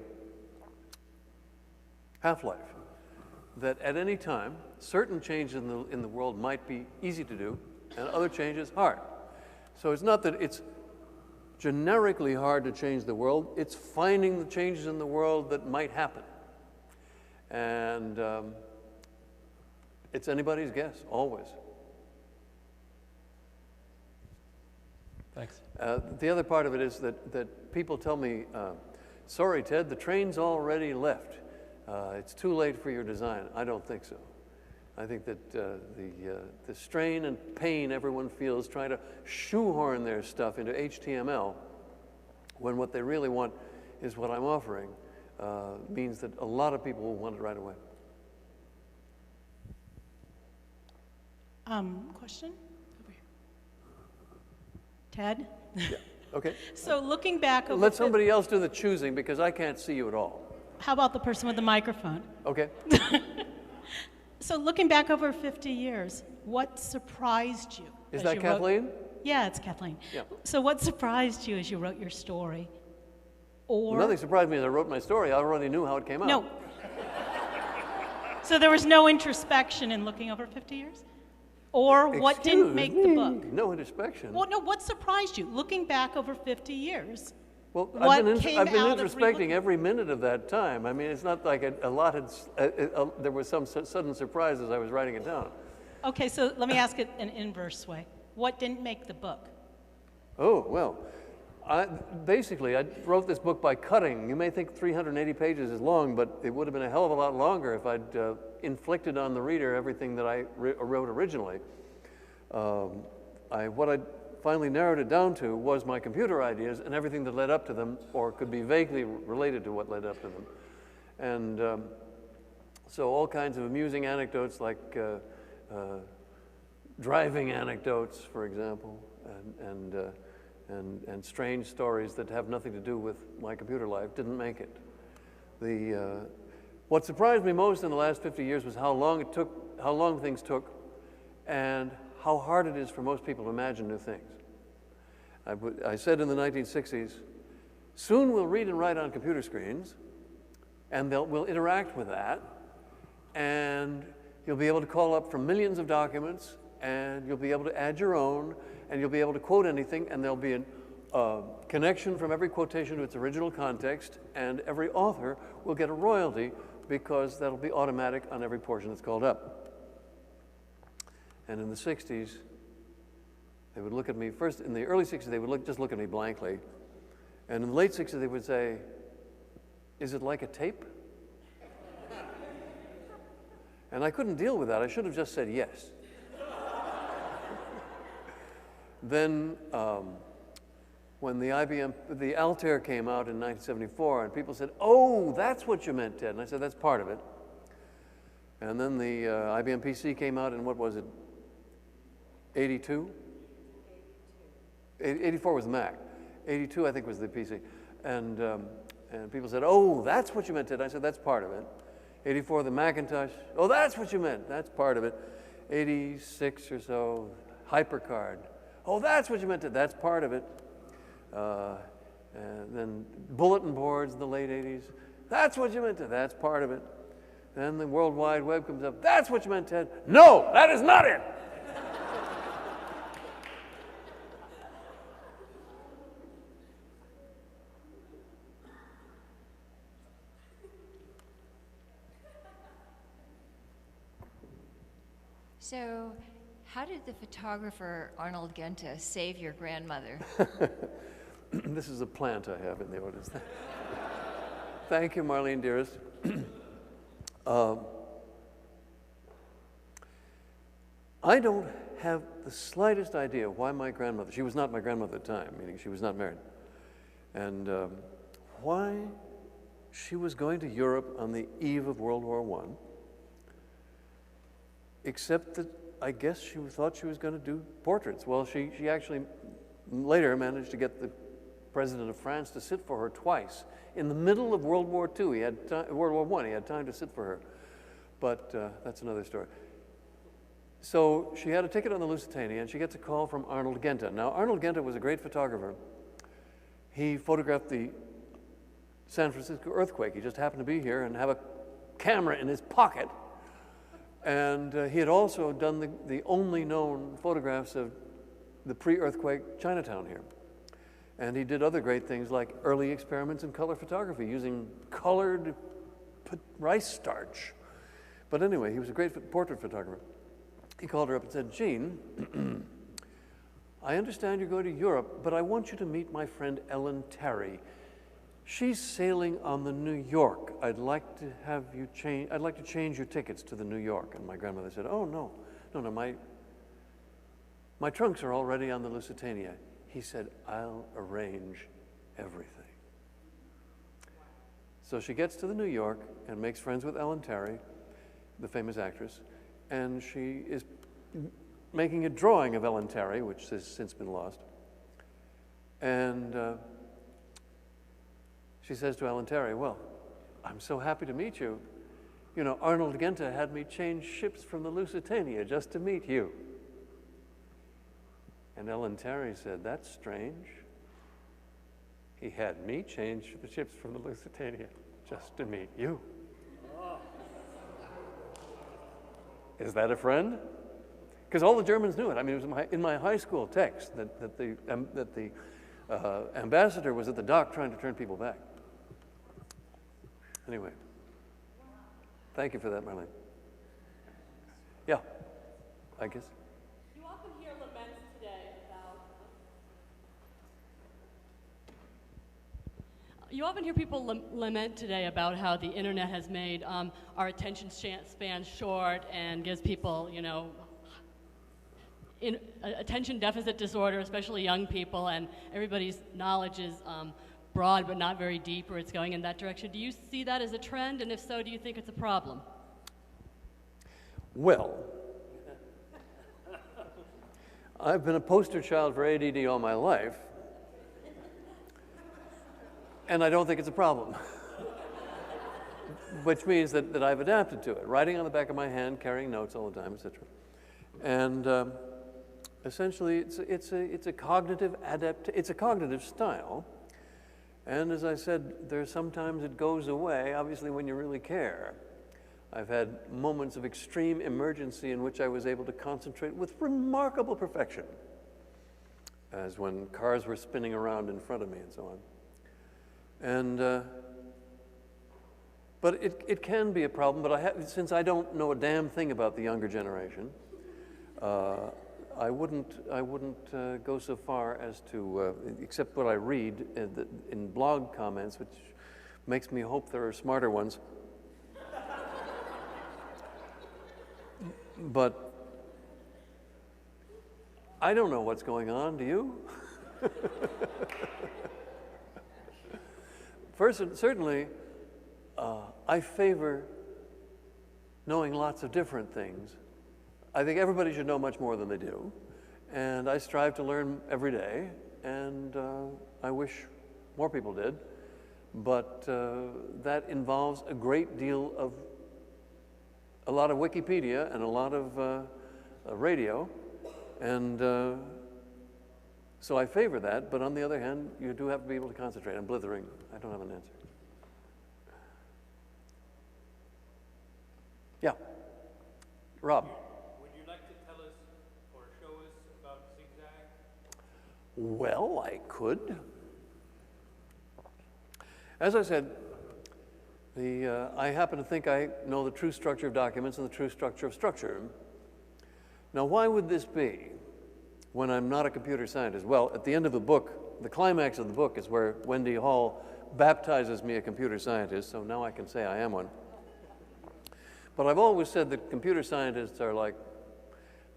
half-life, that at any time, certain changes in the world might be easy to do, and other changes hard. So it's not that it's generically hard to change the world, it's finding the changes in the world that might happen. And it's anybody's guess, always. Thanks. The other part of it is that people tell me, sorry, Ted, the train's already left. It's too late for your design. I don't think so. I think that the strain and pain everyone feels trying to shoehorn their stuff into HTML when what they really want is what I'm offering means that a lot of people will want it right away. Question? Over here. Ted? Yeah. Okay. So looking back over... Let somebody else do the choosing because I can't see you at all. How about the person with the microphone? Okay. So looking back over 50 years, what surprised you? Is that Kathleen? Yeah, it's Kathleen. Yeah. So what surprised you as you wrote your story? Or... Nothing surprised me as I wrote my story. I already knew how it came out. No. So there was no introspection in looking over 50 years? Or what didn't make the book? No introspection. Well, no, what surprised you? Looking back over 50 years. Well, I've been introspecting every minute of that time. I mean, it's not like a lot had, there was some sudden surprise as I was writing it down. Okay, so let me ask it in inverse way. What didn't make the book? Oh, well, basically, I wrote this book by cutting. You may think 380 pages is long, but it would have been a hell of a lot longer if I'd inflicted on the reader everything that I wrote originally. What I finally narrowed it down to was my computer ideas and everything that led up to them, or could be vaguely related to what led up to them. And so all kinds of amusing anecdotes, like driving anecdotes, for example, and strange stories that have nothing to do with my computer life didn't make it. What surprised me most in the last 50 years was how long things took, and how hard it is for most people to imagine new things. I said in the 1960s, soon we'll read and write on computer screens, and we'll interact with that, and you'll be able to call up from millions of documents, and you'll be able to add your own, and you'll be able to quote anything, and there'll be a connection from every quotation to its original context, and every author will get a royalty because that'll be automatic on every portion that's called up. And in the 60s, they would look at me, first in the early 60s, they would just look at me blankly. And in the late 60s, they would say, is it like a tape? And I couldn't deal with that. I should have just said yes. Then when the Altair came out in 1974, and people said, oh, that's what you meant, Ted. And I said, that's part of it. And then the IBM PC came out in, what was it, 82? 84 was the Mac. 82, I think, was the PC. And people said, oh, that's what you meant, Ted. I said, that's part of it. 84, the Macintosh. Oh, that's what you meant. That's part of it. 86 or so, HyperCard. Oh, that's what you meant, Ted. That's part of it. And then bulletin boards in the late 80s. That's what you meant, Ted. That's part of it. Then the World Wide Web comes up. That's what you meant, Ted. No, that is not it. So, how did the photographer Arnold Genta save your grandmother? This is a plant I have in the audience. Thank you, Marlene, dearest. I don't have the slightest idea why my grandmother, she was not my grandmother at the time, meaning she was not married, and why she was going to Europe on the eve of World War I, except that I guess she thought she was going to do portraits. Well, she actually later managed to get the President of France to sit for her twice. In the middle of World War II, World War I, he had time to sit for her. But that's another story. So she had a ticket on the Lusitania, and she gets a call from Arnold Genta. Now, Arnold Genta was a great photographer. He photographed the San Francisco earthquake. He just happened to be here and have a camera in his pocket. And he had also done the only known photographs of the pre-earthquake Chinatown here. And he did other great things like early experiments in color photography using colored rice starch. But anyway, he was a great portrait photographer. He called her up and said, Jean, I understand you're going to Europe, but I want you to meet my friend Ellen Terry. She's sailing on the New York. I'd like to change your tickets to the New York. And my grandmother said, oh, no, my trunks are already on the Lusitania. He said, I'll arrange everything. So she gets to the New York and makes friends with Ellen Terry, the famous actress, and she is making a drawing of Ellen Terry, which has since been lost. And she says to Ellen Terry, well, I'm so happy to meet you. You know, Arnold Genta had me change ships from the Lusitania just to meet you. And Ellen Terry said, that's strange. He had me change the ships from the Lusitania just to meet you. Is that a friend? Because all the Germans knew it. I mean, it was in my high school text that the ambassador was at the dock trying to turn people back. Anyway, thank you for that, Marlene. Yeah, I guess. You often hear laments today about... You often hear people lament today about how the internet has made our attention span short and gives people, you know, attention deficit disorder, especially young people, and everybody's knowledge is broad but not very deep, or it's going in that direction. Do you see that as a trend, and if so, do you think it's a problem? Well, I've been a poster child for ADD all my life, and I don't think it's a problem, which means that I've adapted to it, writing on the back of my hand, carrying notes all the time, etc. And essentially, it's a cognitive it's a cognitive style. And as I said, there's sometimes it goes away, obviously, when you really care. I've had moments of extreme emergency in which I was able to concentrate with remarkable perfection, as when cars were spinning around in front of me and so on. And, but it can be a problem, but since I don't know a damn thing about the younger generation, I wouldn't go so far as to, except what I read in blog comments, which makes me hope there are smarter ones. But I don't know what's going on, do you? First, certainly, I favor knowing lots of different things. I think everybody should know much more than they do, and I strive to learn every day, and I wish more people did, but that involves a great deal of a lot of Wikipedia and a lot of radio, and so I favor that, but on the other hand, you do have to be able to concentrate. I'm blithering. I don't have an answer. Yeah. Rob. Well, I could. As I said, I happen to think I know the true structure of documents and the true structure of structure. Now, why would this be when I'm not a computer scientist? Well, at the end of the book, the climax of the book is where Wendy Hall baptizes me a computer scientist, so now I can say I am one. But I've always said that computer scientists are like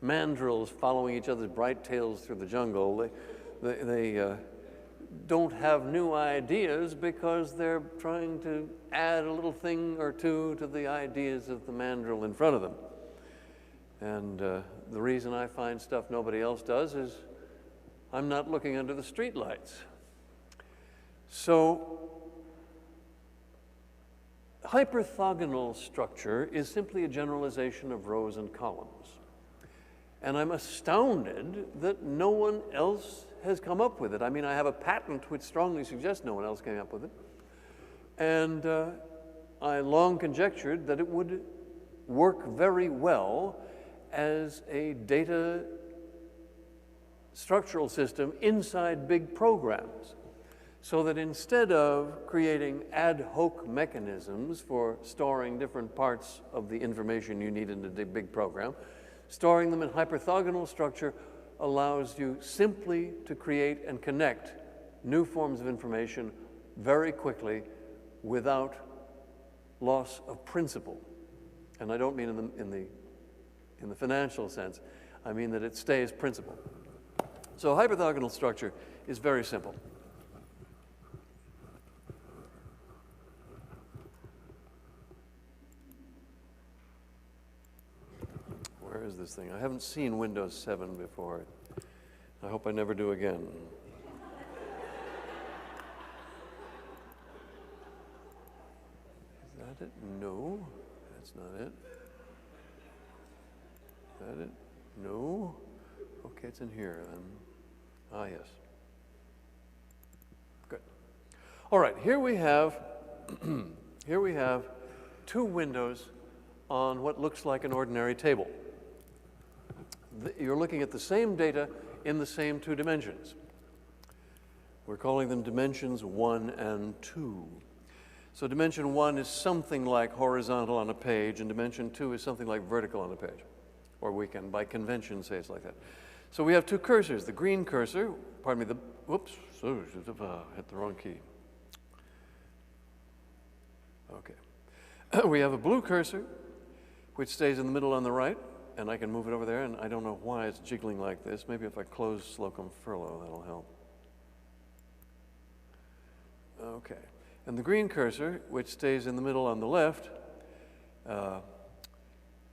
mandrills following each other's bright tails through the jungle. They don't have new ideas because they're trying to add a little thing or two to the ideas of the mandrill in front of them. And the reason I find stuff nobody else does is I'm not looking under the streetlights. So hyperthogonal structure is simply a generalization of rows and columns. And I'm astounded that no one else has come up with it. I mean, I have a patent which strongly suggests no one else came up with it. And I long conjectured that it would work very well as a data structural system inside big programs, so that instead of creating ad hoc mechanisms for storing different parts of the information you need in a big program, storing them in hyperthogonal structure allows you simply to create and connect new forms of information very quickly without loss of principle. And I don't mean in the financial sense. I mean that it stays principle. So hyperthogonal structure is very simple. Where is this thing? I haven't seen Windows 7 before. I hope I never do again. Is that it? No, that's not it. Is that it? No. Okay, it's in here then. Ah, yes. Good. All right, here we have here we have two windows on what looks like an ordinary table. You're looking at the same data in the same two dimensions. We're calling them dimensions 1 and 2. So dimension 1 is something like horizontal on a page, and dimension 2 is something like vertical on a page. Or we can, by convention, say it's like that. So we have two cursors. The green cursor, pardon me, whoops, hit the wrong key. Okay. We have a blue cursor, which stays in the middle on the right, and I can move it over there, and I don't know why it's jiggling like this. Maybe if I close Slocum Furlow, that'll help. Okay. And the green cursor, which stays in the middle on the left,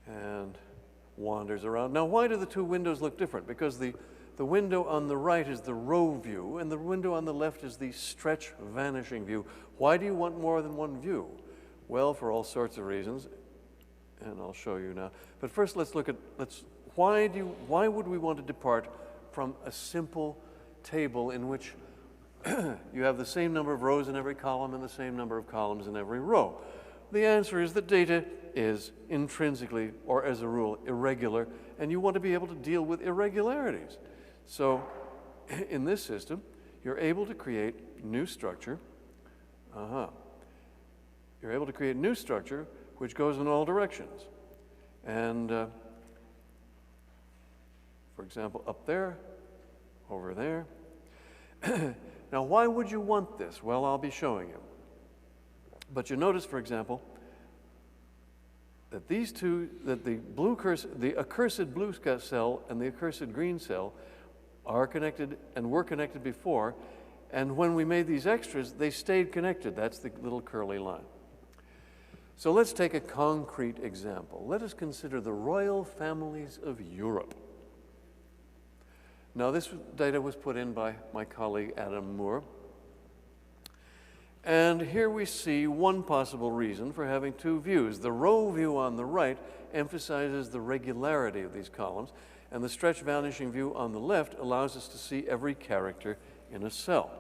and wanders around. Now, why do the two windows look different? Because the window on the right is the row view, and the window on the left is the stretch vanishing view. Why do you want more than one view? Well, for all sorts of reasons, and I'll show you now. But first, let's look at, why would we want to depart from a simple table in which you have the same number of rows in every column and the same number of columns in every row? The answer is that data is intrinsically, or as a rule, irregular, and you want to be able to deal with irregularities. So in this system, you're able to create new structure. You're able to create new structure which goes in all directions. And for example, up there, over there. Now, why would you want this? Well, I'll be showing you. But you notice, for example, that these two, that the blue cursor, the accursed blue cell and the accursed green cell are connected and were connected before, and when we made these extras, they stayed connected. That's the little curly line. So let's take a concrete example. Let us consider the royal families of Europe. Now, this data was put in by my colleague Adam Moore. And here we see one possible reason for having two views. The row view on the right emphasizes the regularity of these columns, and the stretch vanishing view on the left allows us to see every character in a cell.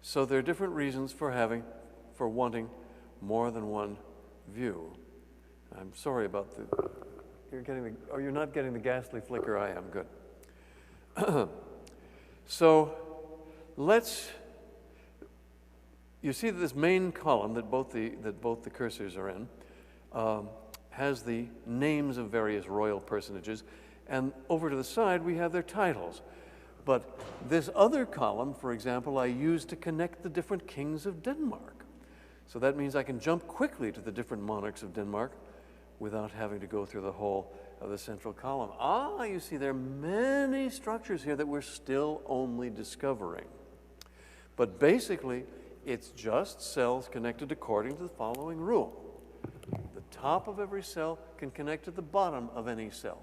So there are different reasons for wanting more than one view. I'm sorry about you're not getting the ghastly flicker I am. Good. So you see that this main column that both the cursors are in has the names of various royal personages, And over to the side, we have their titles. But this other column, for example, I use to connect the different kings of Denmark. So that means I can jump quickly to the different monarchs of Denmark without having to go through the whole of the central column. Ah, you see, there are many structures here that we're still only discovering. But basically, it's just cells connected according to the following rule. The top of every cell can connect to the bottom of any cell.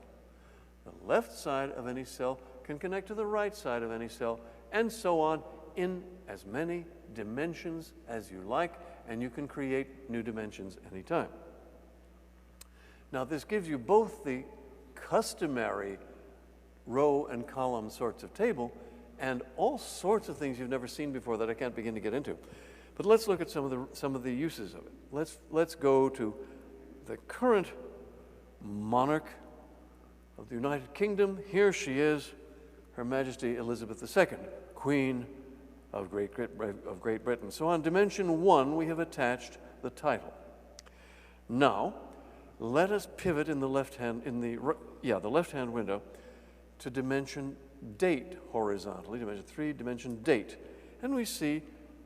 The left side of any cell can connect to the right side of any cell, and so on in as many dimensions as you like, and you can create new dimensions anytime. Now, this gives you both the customary row and column sorts of table and all sorts of things you've never seen before that I can't begin to get into. But let's look at some of the uses of it. Let's go to the current monarch of the United Kingdom. Here she is, Her Majesty Elizabeth II, Queen of Great Britain. So on dimension 1, we have attached the title. Now, let us pivot in the left-hand window to dimension date horizontally, dimension 3, dimension date. And we see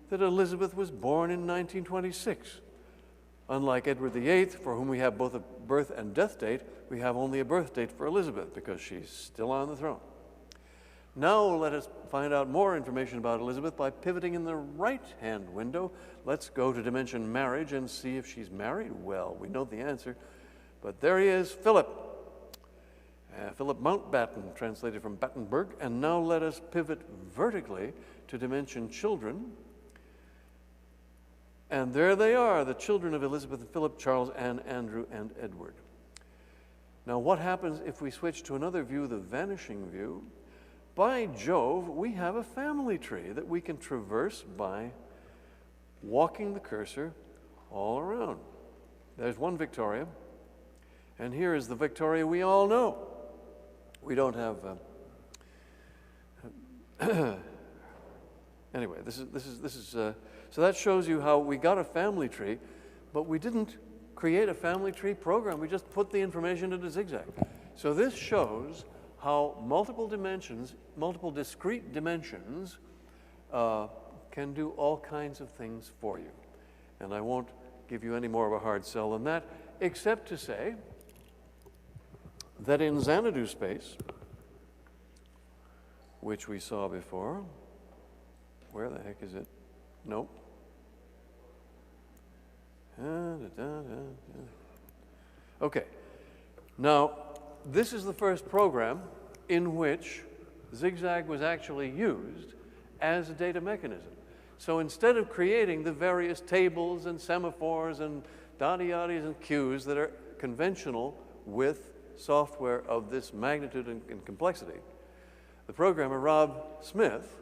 that Elizabeth was born in 1926. Unlike Edward VIII, for whom we have both a birth and death date, we have only a birth date for Elizabeth because she's still on the throne. Now let us find out more information about Elizabeth by pivoting in the right-hand window. Let's go to dimension marriage and see if she's married. Well, we know the answer, but there he is, Philip. Philip Mountbatten, translated from Battenberg. And now let us pivot vertically to dimension children. And there they are, the children of Elizabeth and Philip, Charles, Anne, Andrew, and Edward. Now what happens if we switch to another view, the vanishing view? By Jove, we have a family tree that we can traverse by walking the cursor all around. There's one Victoria, and here is the Victoria we all know. We don't have... Anyway, this is so that shows you how we got a family tree, but we didn't create a family tree program. We just put the information into Zigzag. So this shows how multiple dimensions, multiple discrete dimensions, can do all kinds of things for you. And I won't give you any more of a hard sell than that, except to say that in Xanadu space, which we saw before, where the heck is it? Nope. Okay. Now, this is the first program in which Zigzag was actually used as a data mechanism. So instead of creating the various tables and semaphores and dotty-yotties and queues that are conventional with software of this magnitude and complexity, the programmer, Rob Smith,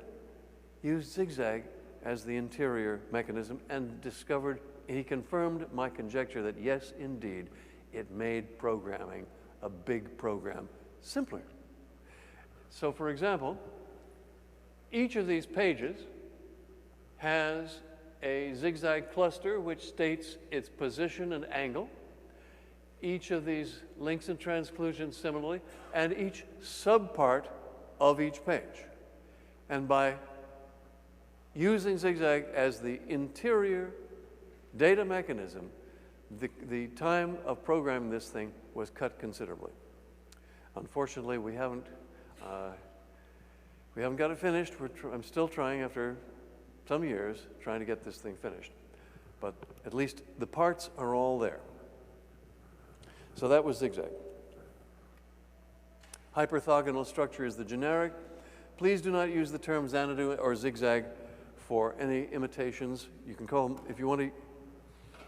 used Zigzag as the interior mechanism and he confirmed my conjecture that yes, indeed, it made programming, a big program, simpler. So for example, each of these pages has a zigzag cluster which states its position and angle. Each of these links and transclusions similarly, and each subpart of each page. And by using Zigzag as the interior data mechanism, the time of programming this thing was cut considerably. Unfortunately, we haven't got it finished. I'm still trying after some years, trying to get this thing finished. But at least the parts are all there. So that was Zigzag. Hyperorthogonal structure is the generic. Please do not use the term Xanadu or Zigzag for any imitations. You can call them, if you want to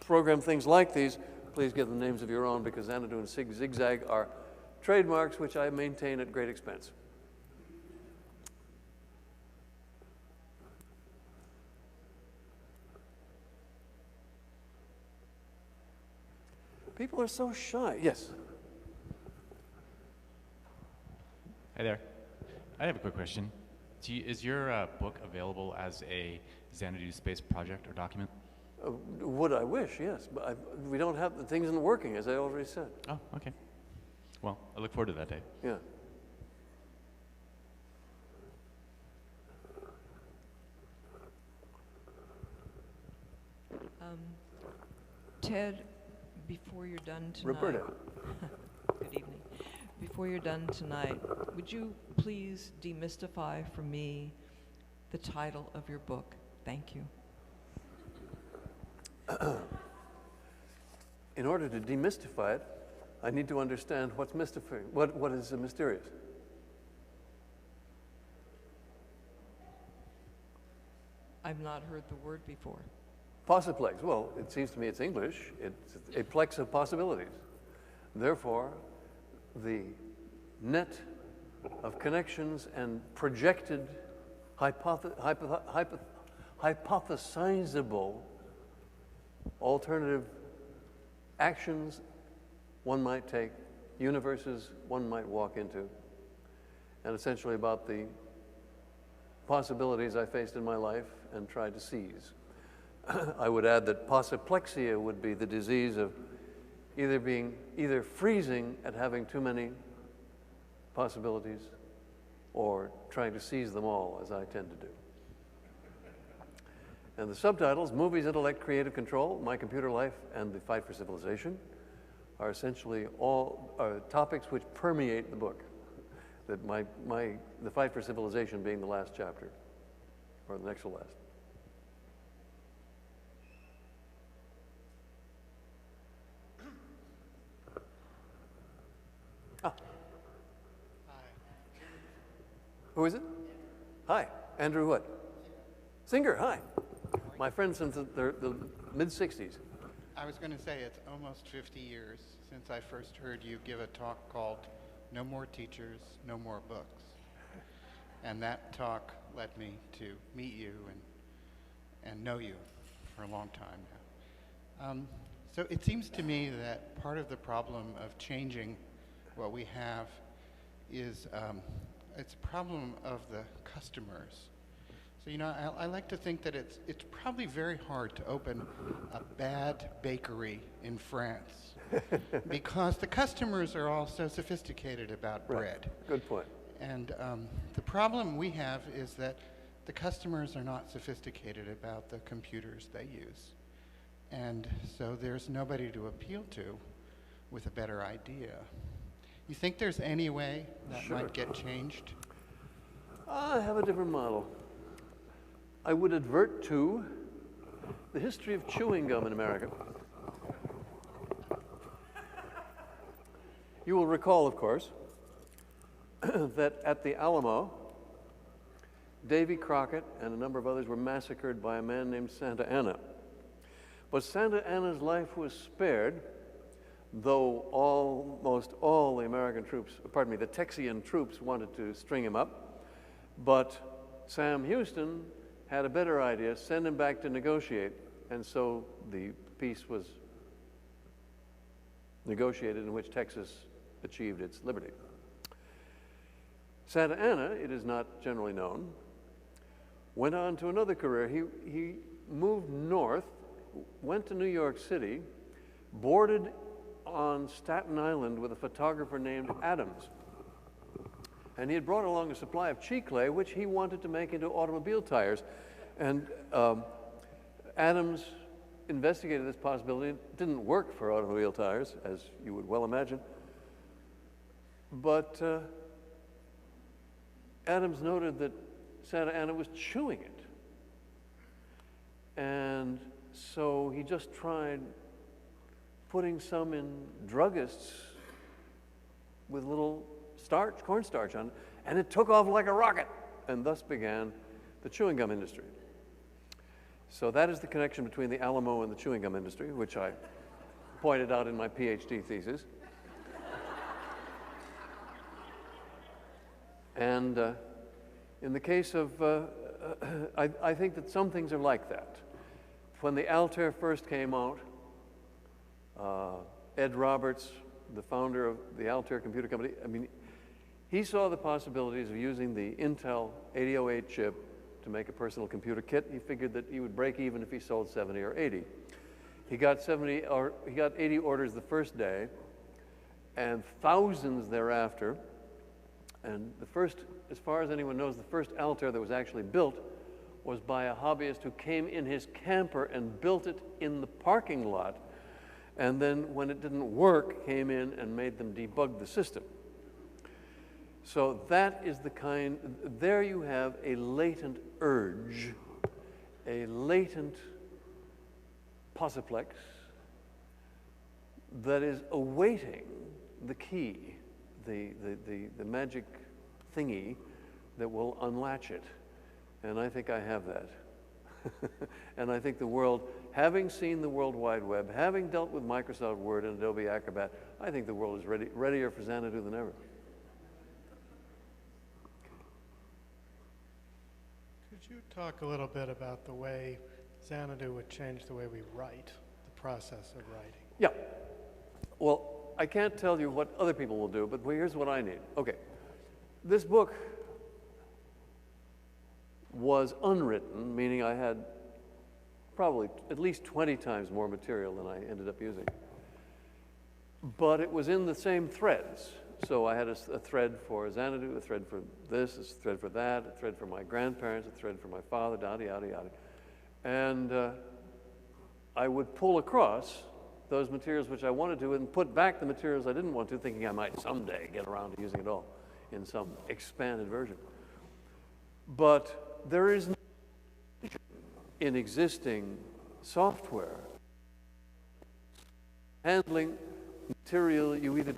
program things like these, please give them names of your own, because Xanadu and Zigzag are trademarks which I maintain at great expense. People are so shy. Yes? Hi there. I have a quick question. Is your book available as a Xanadu space project or document? Would I wish, yes. But we don't have, the thing isn't working, as I already said. Oh, okay. Well, I look forward to that day. Yeah. Ted, before you're done tonight... Roberta. Good evening. Before you're done tonight, would you please demystify for me the title of your book? Thank you. In order to demystify it, I need to understand what's mystifying. What is mysterious? I've not heard the word before. Possiplex. Well, it seems to me it's English. It's a plex of possibilities. Therefore, the net of connections and projected hypothesizable alternative actions one might take, universes one might walk into, and essentially about the possibilities I faced in my life and tried to seize. I would add that possiplexia would be the disease of either freezing at having too many possibilities or trying to seize them all, as I tend to do. And the subtitles, Movies, Intellect, Creative Control, My Computer Life, and The Fight for Civilization, are essentially all topics which permeate the book. That The Fight for Civilization being the last chapter, or the next to last. Who is it? Hi, Andrew Wood. Singer, hi. My friend since the mid-60s. I was going to say it's almost 50 years since I first heard you give a talk called No More Teachers, No More Books. And that talk led me to meet you and know you for a long time now. So it seems to me that part of the problem of changing what we have is it's a problem of the customers. So, you know, I like to think that it's probably very hard to open a bad bakery in France because the customers are all so sophisticated about bread. Right. Good point. And the problem we have is that the customers are not sophisticated about the computers they use. And so there's nobody to appeal to with a better idea. You think there's any way that might get changed? I have a different model. I would advert to the history of chewing gum in America. You will recall, of course, that at the Alamo, Davy Crockett and a number of others were massacred by a man named Santa Anna. But Santa Anna's life was spared, though almost all the American troops, pardon me, the Texian troops wanted to string him up. But Sam Houston had a better idea, send him back to negotiate, and so the peace was negotiated in which Texas achieved its liberty. Santa Anna, it is not generally known, went on to another career. He moved north, went to New York City, boarded on Staten Island with a photographer named Adams. And he had brought along a supply of chicle, which he wanted to make into automobile tires. And Adams investigated this possibility. It didn't work for automobile tires, as you would well imagine. But Adams noted that Santa Anna was chewing it. And so he just tried putting some in druggists with little starch, cornstarch on it, and it took off like a rocket. And thus began the chewing gum industry. So that is the connection between the Alamo and the chewing gum industry, which I pointed out in my PhD thesis. And in the case of, I think that some things are like that. When the Altair first came out, Ed Roberts, the founder of the Altair Computer Company, I mean, he saw the possibilities of using the Intel 8008 chip to make a personal computer kit. He figured that he would break even if he sold 70 or 80. He got 80 orders the first day, and thousands thereafter. And the first, as far as anyone knows, the first Altair that was actually built was by a hobbyist who came in his camper and built it in the parking lot, and then when it didn't work, came in and made them debug the system. So that is the kind, there you have a latent urge, a latent Possiplex that is awaiting the key, the magic thingy that will unlatch it. And I think I have that. And I think the world, having seen the World Wide Web, having dealt with Microsoft Word and Adobe Acrobat, I think the world is readier for Xanadu than ever. Could you talk a little bit about the way Xanadu would change the way we write, the process of writing? Yeah. Well, I can't tell you what other people will do, but here's what I need. Okay. This book was unwritten, meaning I had probably at least 20 times more material than I ended up using. But it was in the same threads. So I had a thread for Xanadu, a thread for this, a thread for that, a thread for my grandparents, a thread for my father, yada, yada, yada. And I would pull across those materials which I wanted to and put back the materials I didn't want to, thinking I might someday get around to using it all in some expanded version. But there is no in existing software handling material you either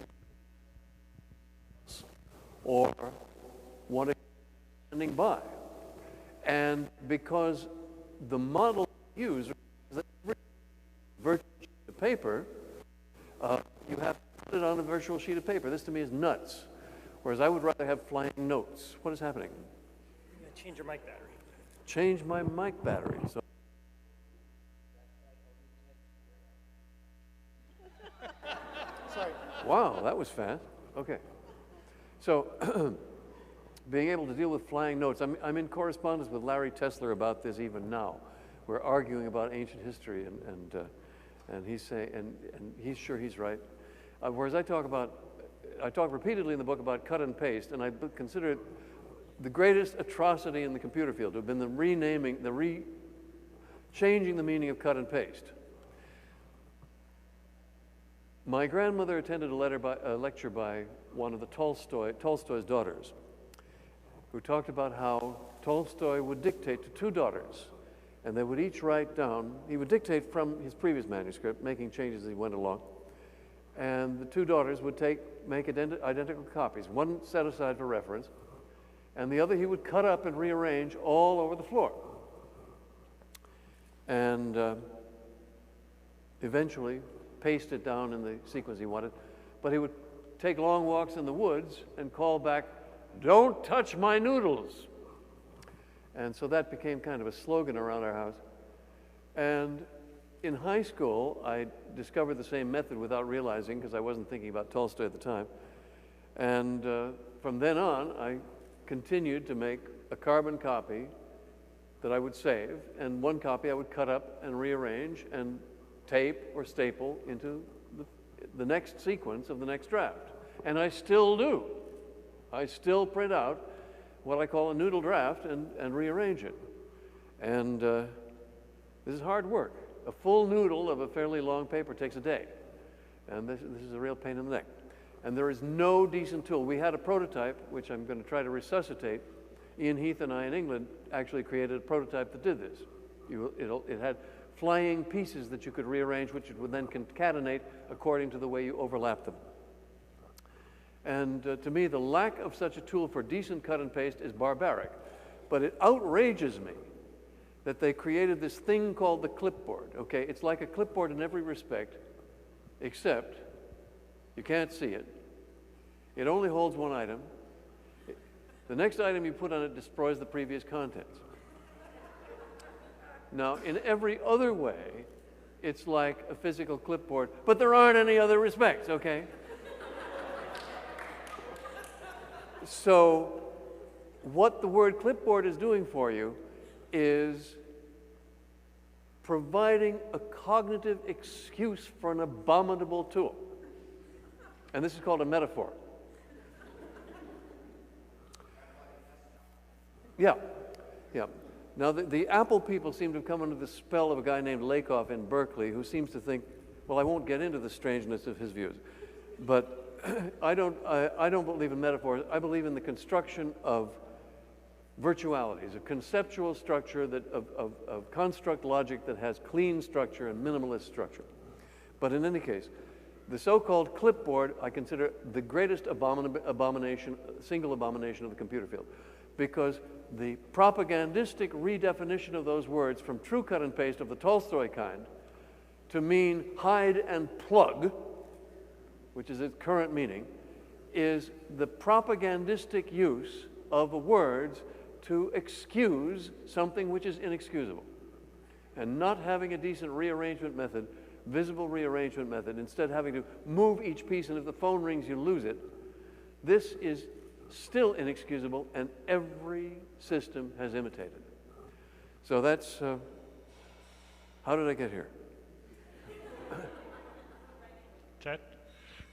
or wanting standing by. And because the model you use is that every virtual sheet of paper, you have to put it on a virtual sheet of paper. This to me is nuts. Whereas I would rather have flying notes. What is happening? You're going to change your mic battery. Change my mic battery. So Sorry. wow, that was fast. Okay. So being able to deal with flying notes. I'm in correspondence with Larry Tesler about this even now. We're arguing about ancient history, and he's saying, and he's sure he's right. Whereas I talk repeatedly in the book about cut and paste, and I consider it the greatest atrocity in the computer field to have been the renaming, changing the meaning of cut and paste. My grandmother attended a lecture by one of the Tolstoy's daughters, who talked about how Tolstoy would dictate to two daughters, and they would each write down, he would dictate from his previous manuscript, making changes as he went along, and the two daughters would make identical copies, one set aside for reference, and the other he would cut up and rearrange all over the floor. And eventually paste it down in the sequence he wanted, but he would take long walks in the woods and call back, "Don't touch my noodles." And so that became kind of a slogan around our house. And in high school, I discovered the same method without realizing, because I wasn't thinking about Tolstoy at the time. And from then on, I continued to make a carbon copy that I would save, and one copy I would cut up and rearrange and tape or staple into the next sequence of the next draft. And I still do. I still print out what I call a noodle draft and rearrange it. And this is hard work. A full noodle of a fairly long paper takes a day. And this is a real pain in the neck. And there is no decent tool. We had a prototype, which I'm going to try to resuscitate. Ian Heath and I in England actually created a prototype that did this. It had flying pieces that you could rearrange, which would then concatenate according to the way you overlap them. And to me, the lack of such a tool for decent cut and paste is barbaric. But it outrages me that they created this thing called the clipboard. Okay, it's like a clipboard in every respect, except you can't see it. It only holds one item. The next item you put on it destroys the previous contents. Now, in every other way, it's like a physical clipboard, but there aren't any other respects, okay? So what the word clipboard is doing for you is providing a cognitive excuse for an abominable tool. And this is called a metaphor. Yeah, yeah. Now, the Apple people seem to have come under the spell of a guy named Lakoff in Berkeley, who seems to think, well, I won't get into the strangeness of his views, but I don't believe in metaphors. I believe in the construction of virtualities, a conceptual structure of construct logic that has clean structure and minimalist structure. But in any case, the so-called clipboard I consider the greatest abomination, single abomination of the computer field, because the propagandistic redefinition of those words from true cut and paste of the Tolstoy kind to mean hide and plug, which is its current meaning, is the propagandistic use of words to excuse something which is inexcusable. And not having a decent rearrangement method, visible rearrangement method, instead having to move each piece, and if the phone rings, you lose it, this is still inexcusable, and every system has imitated it. So that's, how did I get here? Ted,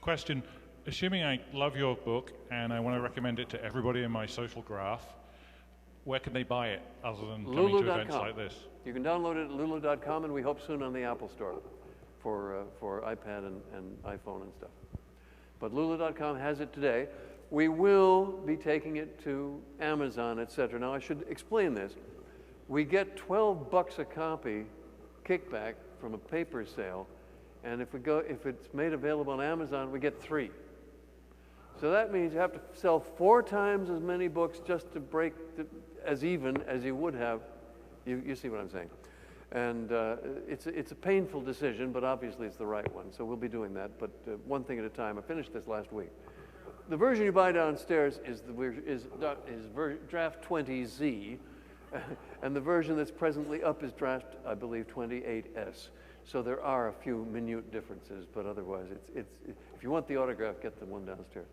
question. Assuming I love your book and I want to recommend it to everybody in my social graph, where can they buy it other than coming to events like this? You can download it at lulu.com, and we hope soon on the Apple Store for iPad and iPhone and stuff. But lulu.com has it today. We will be taking it to Amazon, etc. Now, I should explain this. We get $12 a copy kickback from a paper sale, and if it's made available on Amazon, we get 3. So that means you have to sell 4 times as many books just to break as even as you would have. You see what I'm saying? And it's a painful decision, but obviously it's the right one. So we'll be doing that, but one thing at a time. I finished this last week. The version you buy downstairs is draft 20Z, and the version that's presently up is draft, I believe, 28S. So there are a few minute differences, but otherwise, if you want the autograph, get the one downstairs.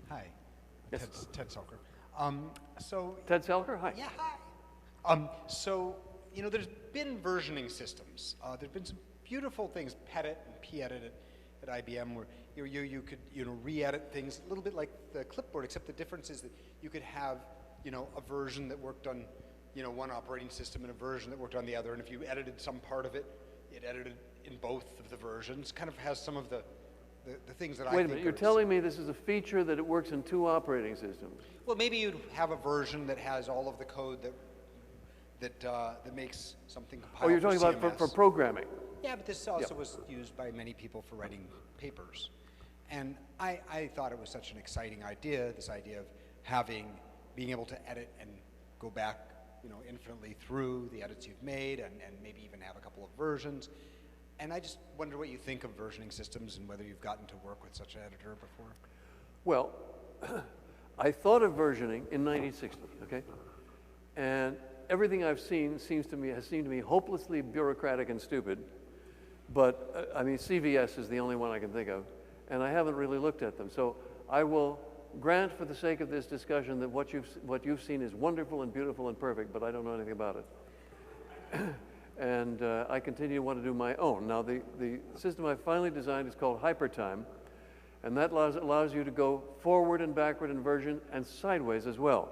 Hi, Yes. Ted Selker. Ted Selker, hi. Yeah, hi. So, you know, there's been versioning systems. There's been some beautiful things, Pedit and P-Edit at IBM, where you could re-edit things a little bit like the clipboard, except the difference is that you could have a version that worked on one operating system and a version that worked on the other, and if you edited some part of it, it edited in both of the versions. Kind of has some of the things that I think. Wait a minute, you're telling me this is a feature that it works in 2 operating systems? Well, maybe you'd have a version that has all of the code that makes something compile. Oh, you're talking about for programming? Yeah, but this also was used by many people for writing papers. And I thought it was such an exciting idea, this idea of being able to edit and go back, infinitely through the edits you've made and maybe even have a couple of versions. And I just wonder what you think of versioning systems and whether you've gotten to work with such an editor before. Well, I thought of versioning in 1960, okay? And everything I've seen has seemed to me hopelessly bureaucratic and stupid. But, I mean, CVS is the only one I can think of, and I haven't really looked at them. So I will grant, for the sake of this discussion, that what you've seen is wonderful and beautiful and perfect, but I don't know anything about it. And I continue to want to do my own. Now, the system I finally designed is called HyperTime, and that allows you to go forward and backward in version and sideways as well,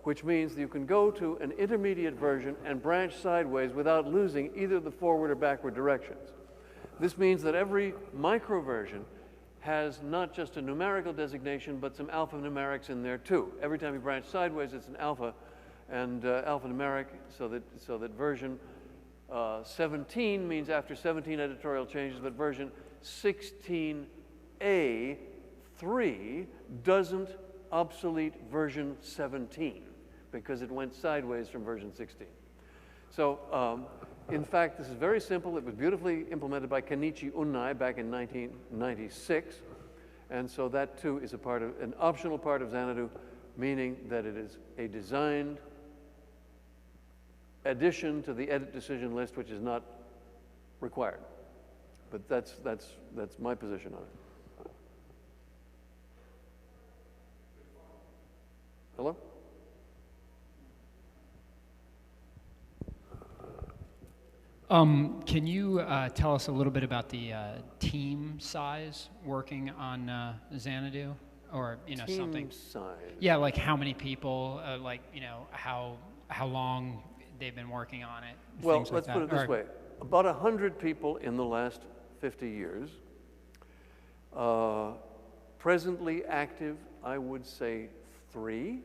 which means that you can go to an intermediate version and branch sideways without losing either the forward or backward directions. This means that every micro version has not just a numerical designation, but some alphanumerics in there too. Every time you branch sideways, it's an alpha and alphanumeric, so that version 17 means after 17 editorial changes, but version 16A3 doesn't obsolete version 17 because it went sideways from version 16. So, in fact, this is very simple. It was beautifully implemented by Kenichi Unai back in 1996, and so that too is an optional part of Xanadu, meaning that it is a designed addition to the edit decision list, which is not required. But that's my position on it. Hello? Can you tell us a little bit about the team size working on Xanadu, or Team something? size. Yeah, like how many people, how long they've been working on it. Well, things let's like put it that. this way: about 100 people in the last 50 years. Presently active, I would say 3,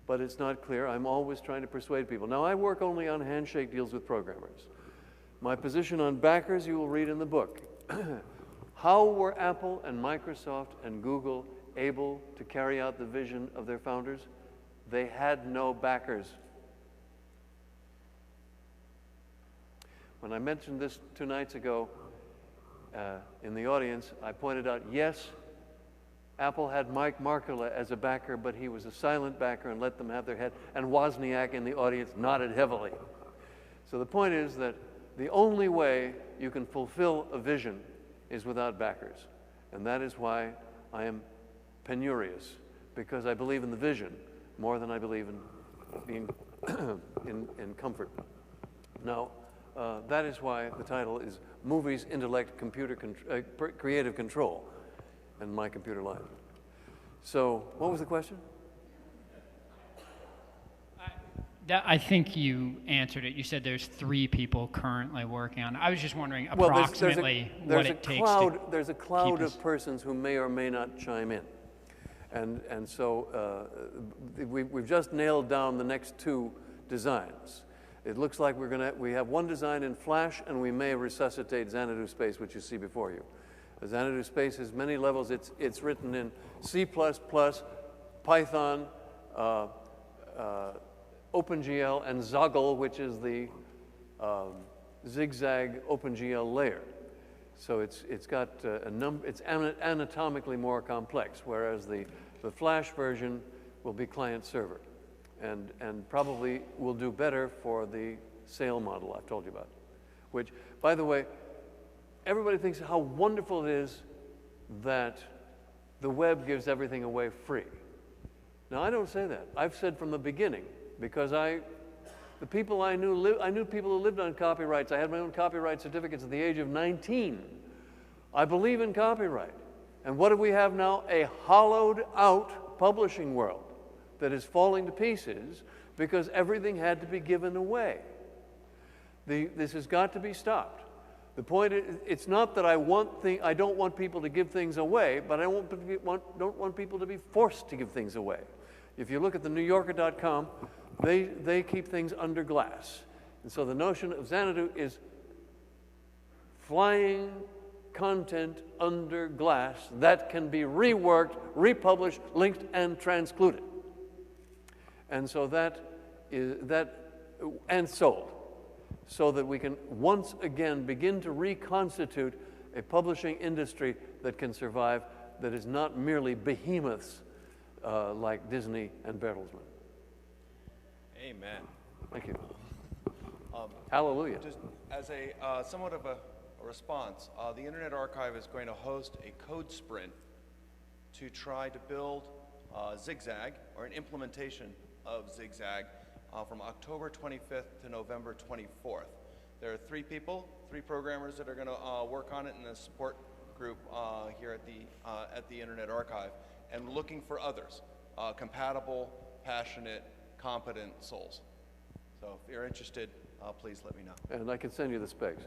but it's not clear. I'm always trying to persuade people. Now, I work only on handshake deals with programmers. My position on backers you will read in the book. How were Apple and Microsoft and Google able to carry out the vision of their founders? They had no backers. When I mentioned this 2 nights ago in the audience, I pointed out, yes, Apple had Mike Markkula as a backer, but he was a silent backer and let them have their head, and Wozniak in the audience nodded heavily. So the point is that the only way you can fulfill a vision is without backers. And that is why I am penurious, because I believe in the vision more than I believe in being in comfort. Now, that is why the title is Movies, Intellect, Creative Control, and My Computer Life. So, what was the question? I think you answered it. You said there's 3 people currently working on it. I was just wondering Well, approximately what it takes to there's a cloud keep us. of persons who may or may not chime in. And so we've just nailed down the next 2 designs. It looks like we have one design in Flash, and we may resuscitate Xanadu Space, which you see before you. Xanadu Space has many levels. It's written in C++, Python, OpenGL, and Zoggle, which is the zigzag OpenGL layer. So it's got it's anatomically more complex, whereas the Flash version will be client-server, and probably will do better for the sale model I've told you about, which, by the way, everybody thinks how wonderful it is that the web gives everything away free. Now, I don't say that. I've said from the beginning, because the people I knew people who lived on copyrights. I had my own copyright certificates at the age of 19. I believe in copyright. And what do we have now? A hollowed out publishing world that is falling to pieces because everything had to be given away. This has got to be stopped. The point is, it's not that I don't want people to give things away, but I don't want people to be forced to give things away. If you look at the NewYorker.com, they keep things under glass. And so the notion of Xanadu is flying content under glass that can be reworked, republished, linked, and transcluded. And so and sold, so that we can once again begin to reconstitute a publishing industry that can survive, that is not merely behemoths like Disney and Bertelsmann. Amen. Thank you. Hallelujah. Just as a somewhat of a response, the Internet Archive is going to host a code sprint to try to build Zigzag, or an implementation of Zigzag, from October 25th to November 24th. There are 3 people, 3 programmers that are going to work on it in a support group here at the Internet Archive, and looking for others, compatible, passionate, competent souls. So if you're interested, please let me know. And I can send you the specs.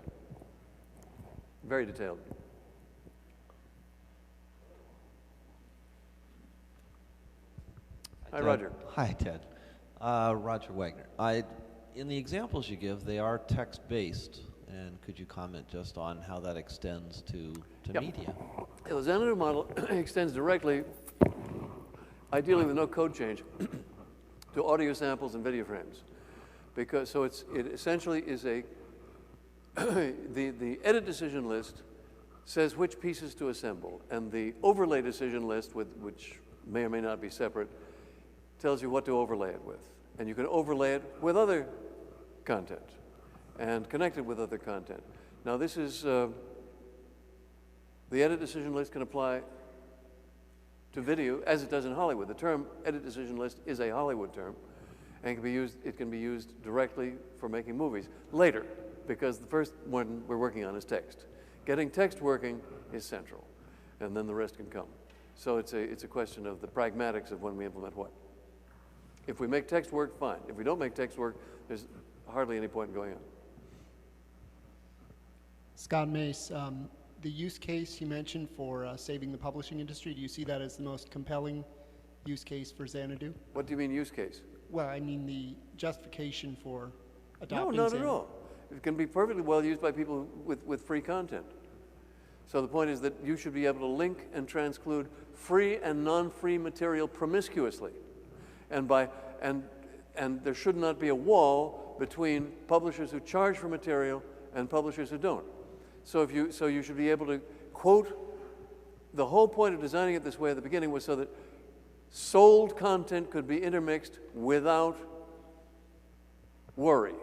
Very detailed. Hi, Roger. Hi, Ted. Roger Wagner. In the examples you give, they are text-based, and could you comment just on how that extends to media? The Xanadu model extends directly, ideally with no code change, to audio samples and video frames. Because, so it essentially is the edit decision list says which pieces to assemble, and the overlay decision list, which may or may not be separate, tells you what to overlay it with. And you can overlay it with other content and connect it with other content. Now this is, the edit decision list can apply to video as it does in Hollywood. The term edit decision list is a Hollywood term, and it can be used directly for making movies. Later, because the first one we're working on is text. Getting text working is central, and then the rest can come. So it's a question of the pragmatics of when we implement what. If we make text work, fine. If we don't make text work, there's hardly any point in going on. Scott Mace, the use case you mentioned for saving the publishing industry, do you see that as the most compelling use case for Xanadu? What do you mean use case? Well, I mean the justification for adopting No, not Xanadu. at all. It can be perfectly well used by people with free content. So the point is that you should be able to link and transclude free and non-free material promiscuously. And there should not be a wall between publishers who charge for material and publishers who don't. So you should be able to quote, the whole point of designing it this way at the beginning was so that sold content could be intermixed without worry.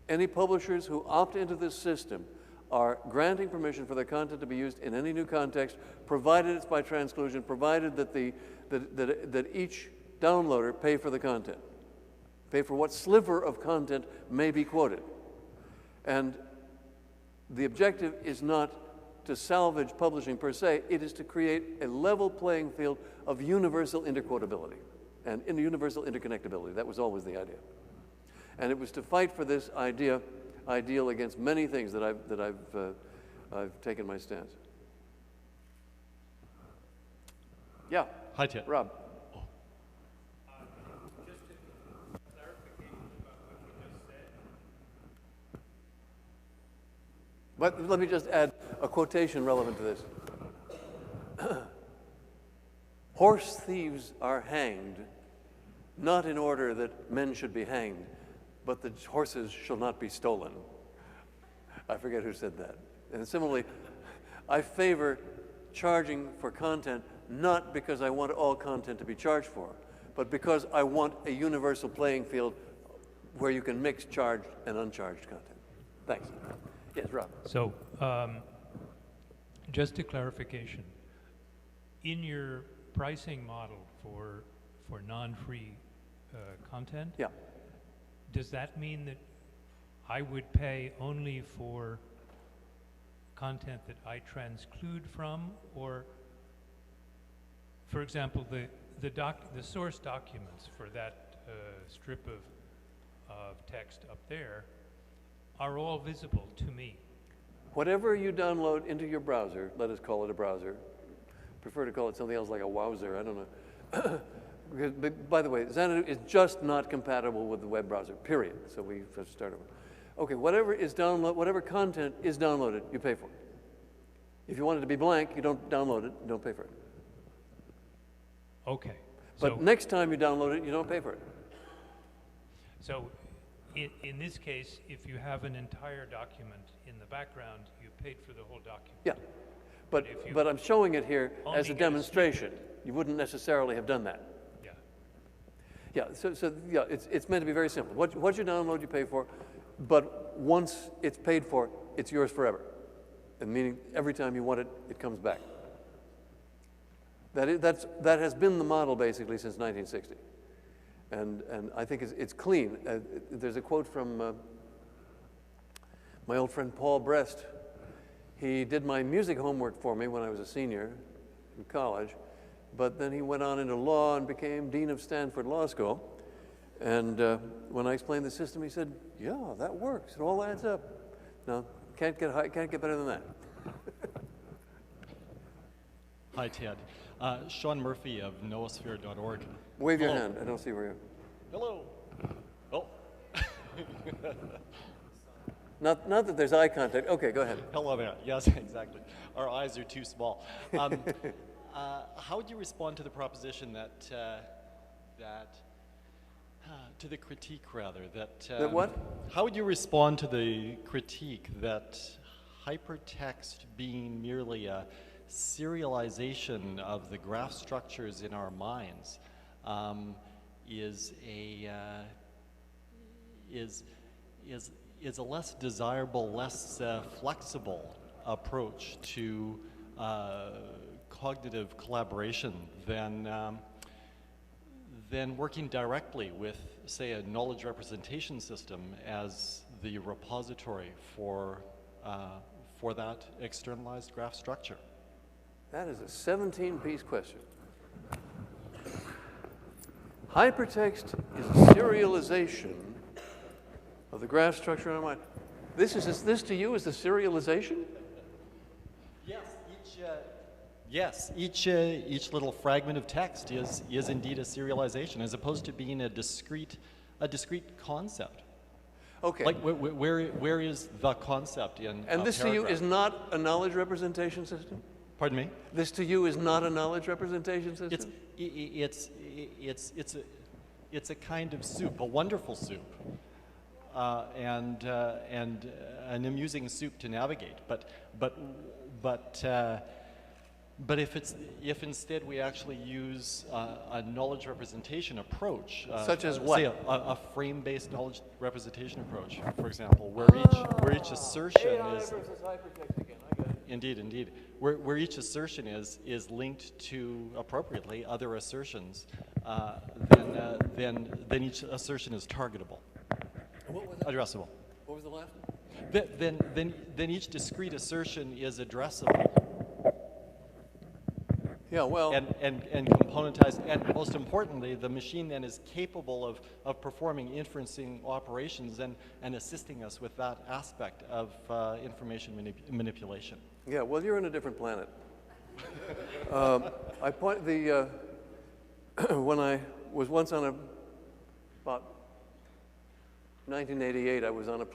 Any publishers who opt into this system are granting permission for their content to be used in any new context, provided it's by transclusion, provided that that each downloader pay for the content, pay for what sliver of content may be quoted. And the objective is not to salvage publishing per se, it is to create a level playing field of universal interquotability and universal interconnectability. That was always the idea. And it was to fight for this ideal against many things that I've taken my stance. Yeah. Hi, Ted. Rob. But let me just add a quotation relevant to this. Horse thieves are hanged, not in order that men should be hanged, but the horses shall not be stolen. I forget who said that. And similarly, I favor charging for content not because I want all content to be charged for, but because I want a universal playing field where you can mix charged and uncharged content. Thanks. Yes, Rob. So, just a clarification. In your pricing model for non-free content, yeah, does that mean that I would pay only for content that I transclude from, or, for example, the source documents for that strip of text up there are all visible to me? Whatever you download into your browser, let us call it a browser. Prefer to call it something else like a wowzer, I don't know. Because, by the way, Xanadu is just not compatible with the web browser, period. So we have to start over. Okay, whatever content is downloaded, you pay for it. If you want it to be blank, you don't download it, you don't pay for it. Okay. But next time you download it, you don't pay for it. So in this case, if you have an entire document in the background, you paid for the whole document. Yeah, but I'm showing it here as a demonstration. You wouldn't necessarily have done that. Yeah. Yeah, so yeah, it's meant to be very simple. What you download, you pay for, but once it's paid for, it's yours forever. And meaning every time you want it, it comes back. That has been the model basically since 1960. And I think it's clean. There's a quote from my old friend Paul Brest. He did my music homework for me when I was a senior in college, but then he went on into law and became dean of Stanford Law School. And when I explained the system, he said, "Yeah, that works. It all adds up." No, can't get better than that. Hi, Ted. Sean Murphy of noosphere.org. Wave your hand. I don't see where you are. Hello. Oh. Not that there's eye contact. Okay, go ahead. Hello there. Yes, exactly. Our eyes are too small. How would you respond to the proposition that to the critique rather that what? How would you respond to the critique that hypertext being merely a serialization of the graph structures in our minds is a less desirable, less flexible approach to cognitive collaboration than working directly with, say, a knowledge representation system as the repository for that externalized graph structure? That is a 17-piece question. Hypertext is a serialization of the graph structure in our mind. This to you is the serialization? Yes, each little fragment of text is indeed a serialization, as opposed to being a discrete concept. Okay. Like where is the concept in And a this paragraph? to you is not a knowledge representation system? Pardon me? This to you is not a knowledge representation system? It's a kind of soup, a wonderful soup, and an amusing soup to navigate. But if instead we actually use a knowledge representation approach, such as what? Say a frame-based knowledge representation approach, for example, where each assertion AI is versus hypertext again. I got it. indeed where each assertion is linked to appropriately other assertions, then each assertion is targetable, What was that? addressable. What was the last one? Then each discrete assertion is addressable. Yeah, well, and componentized, and most importantly, the machine then is capable of performing inferencing operations and assisting us with that aspect of information manipulation. yeah, well, you're in a different planet. When I was once on about 1988, I was on a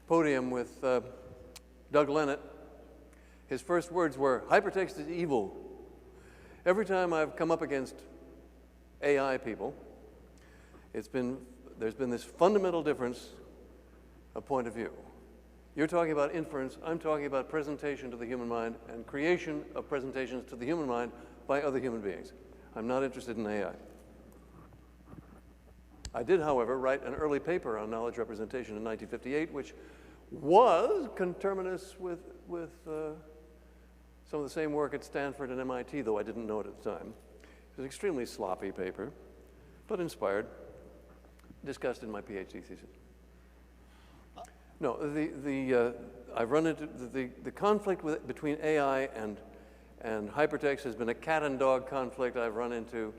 podium with Doug Lennet. His first words were, hypertext is evil. Every time I've come up against AI people, there's been this fundamental difference of point of view. You're talking about inference, I'm talking about presentation to the human mind and creation of presentations to the human mind by other human beings. I'm not interested in AI. I did, however, write an early paper on knowledge representation in 1958, which was conterminous with some of the same work at Stanford and MIT, though I didn't know it at the time. It was an extremely sloppy paper, but inspired, discussed in my PhD thesis. No, I've run into the conflict between AI and hypertext has been a cat and dog conflict I've run into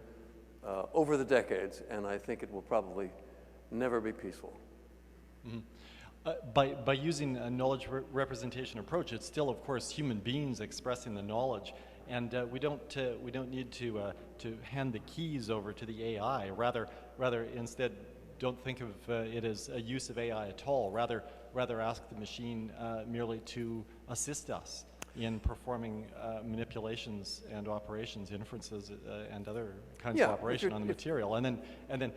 over the decades, and I think it will probably never be peaceful. Mm-hmm. By using a knowledge representation approach, it's still, of course, human beings expressing the knowledge, and we don't need to hand the keys over to the AI. Rather, instead, don't think of it as a use of AI at all. Rather, ask the machine merely to assist us in performing manipulations and operations, inferences, and other kinds of operation on the material, and then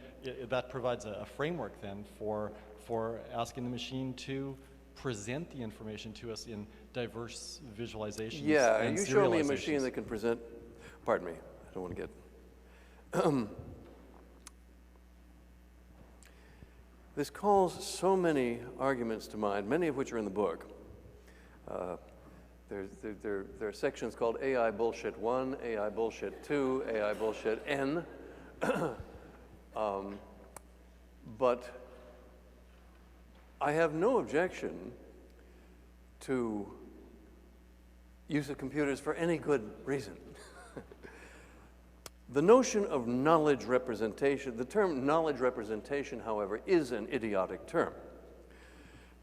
that provides a framework then for asking the machine to present the information to us in diverse visualizations. Yeah, and you show me a machine that can present. Pardon me, I don't want to get. This calls so many arguments to mind, many of which are in the book. There are sections called AI Bullshit 1, AI Bullshit 2, AI Bullshit N. But I have no objection to use of computers for any good reason. The notion of knowledge representation, the term knowledge representation, however, is an idiotic term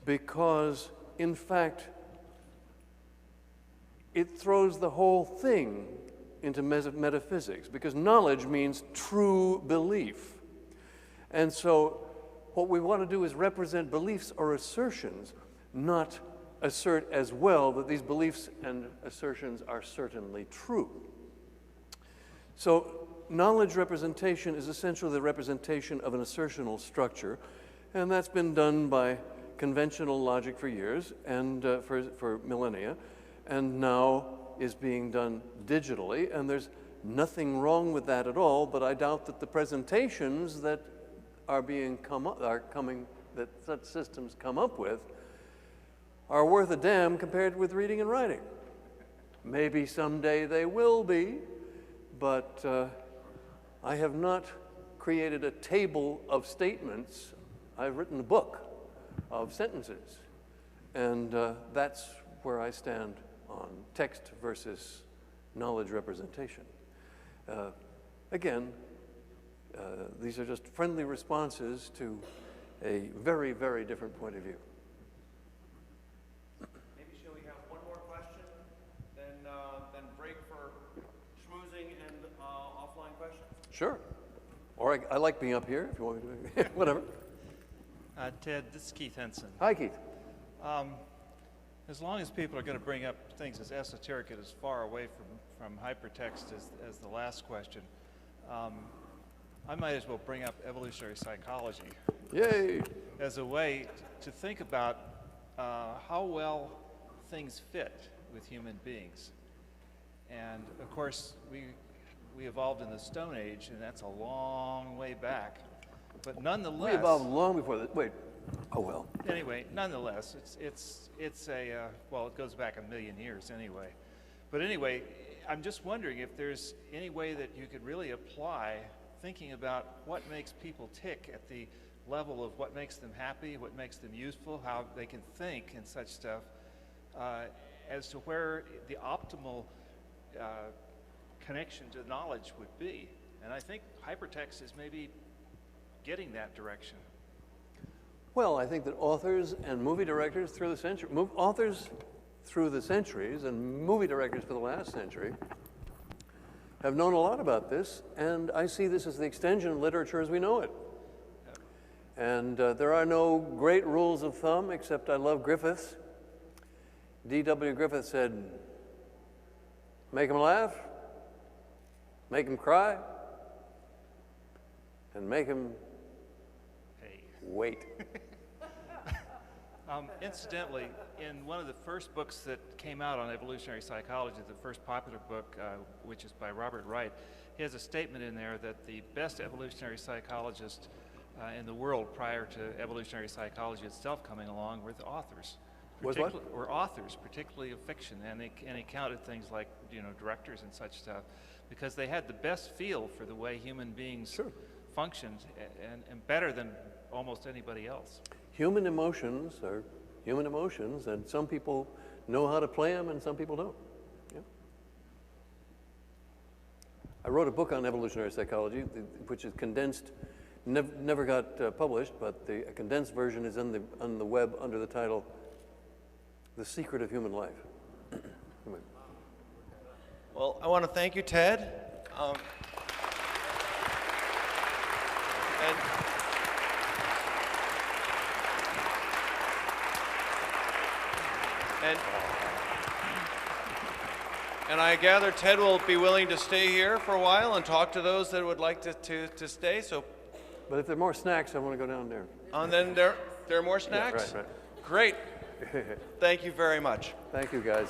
because, in fact, it throws the whole thing into metaphysics because knowledge means true belief. And so what we want to do is represent beliefs or assertions, not assert as well that these beliefs and assertions are certainly true. So knowledge representation is essentially the representation of an assertional structure, and that's been done by conventional logic for years and for millennia, and now is being done digitally, and there's nothing wrong with that at all, but I doubt that the presentations that that such systems come up with are worth a damn compared with reading and writing. Maybe someday they will be, but I have not created a table of statements I've written a book of sentences. And that's where I stand on text versus knowledge representation. Again, these are just friendly responses to a very, very different point of view. Maybe shall we have one more question, then break for schmoozing and offline questions? Sure. Or I like being up here, if you want me to, whatever. Ted, this is Keith Henson. Hi, Keith. As long as people are going to bring up things as esoteric and as far away from hypertext as the last question, I might as well bring up evolutionary psychology. Yay! As a way to think about how well things fit with human beings. And of course, we evolved in the Stone Age, and that's a long way back. But nonetheless, We evolved long before that. Wait. Oh well. Anyway, nonetheless, it's a well, it goes back a million years anyway. But anyway, I'm just wondering if there's any way that you could really apply thinking about what makes people tick at the level of what makes them happy, what makes them useful, how they can think and such stuff, as to where the optimal connection to knowledge would be. And I think hypertext is maybe getting that direction. Well, I think that authors and movie directors through the century, authors through the centuries and movie directors for the last century have known a lot about this, and I see this as the extension of literature as we know it. And there are no great rules of thumb, except I love Griffiths. D.W. Griffith said, make them laugh, make them cry, and make them wait. Incidentally, in one of the first books that came out on evolutionary psychology, the first popular book, which is by Robert Wright, he has a statement in there that the best evolutionary psychologist in the world prior to evolutionary psychology itself coming along were the authors. Were authors, particularly of fiction, and he counted things like, you know, directors and such stuff, because they had the best feel for the way human beings functioned, and better than almost anybody else. Human emotions are human emotions, and some people know how to play them and some people don't. Yeah. I wrote a book on evolutionary psychology, which is condensed, never got published, but the condensed version is on the web under the title, The Secret of Human Life. Well, I want to thank you, Ted. And I gather Ted will be willing to stay here for a while and talk to those that would like to stay. So, but if there are more snacks, I want to go down there. And then there are more snacks? Yeah, right. Great. Thank you very much. Thank you, guys.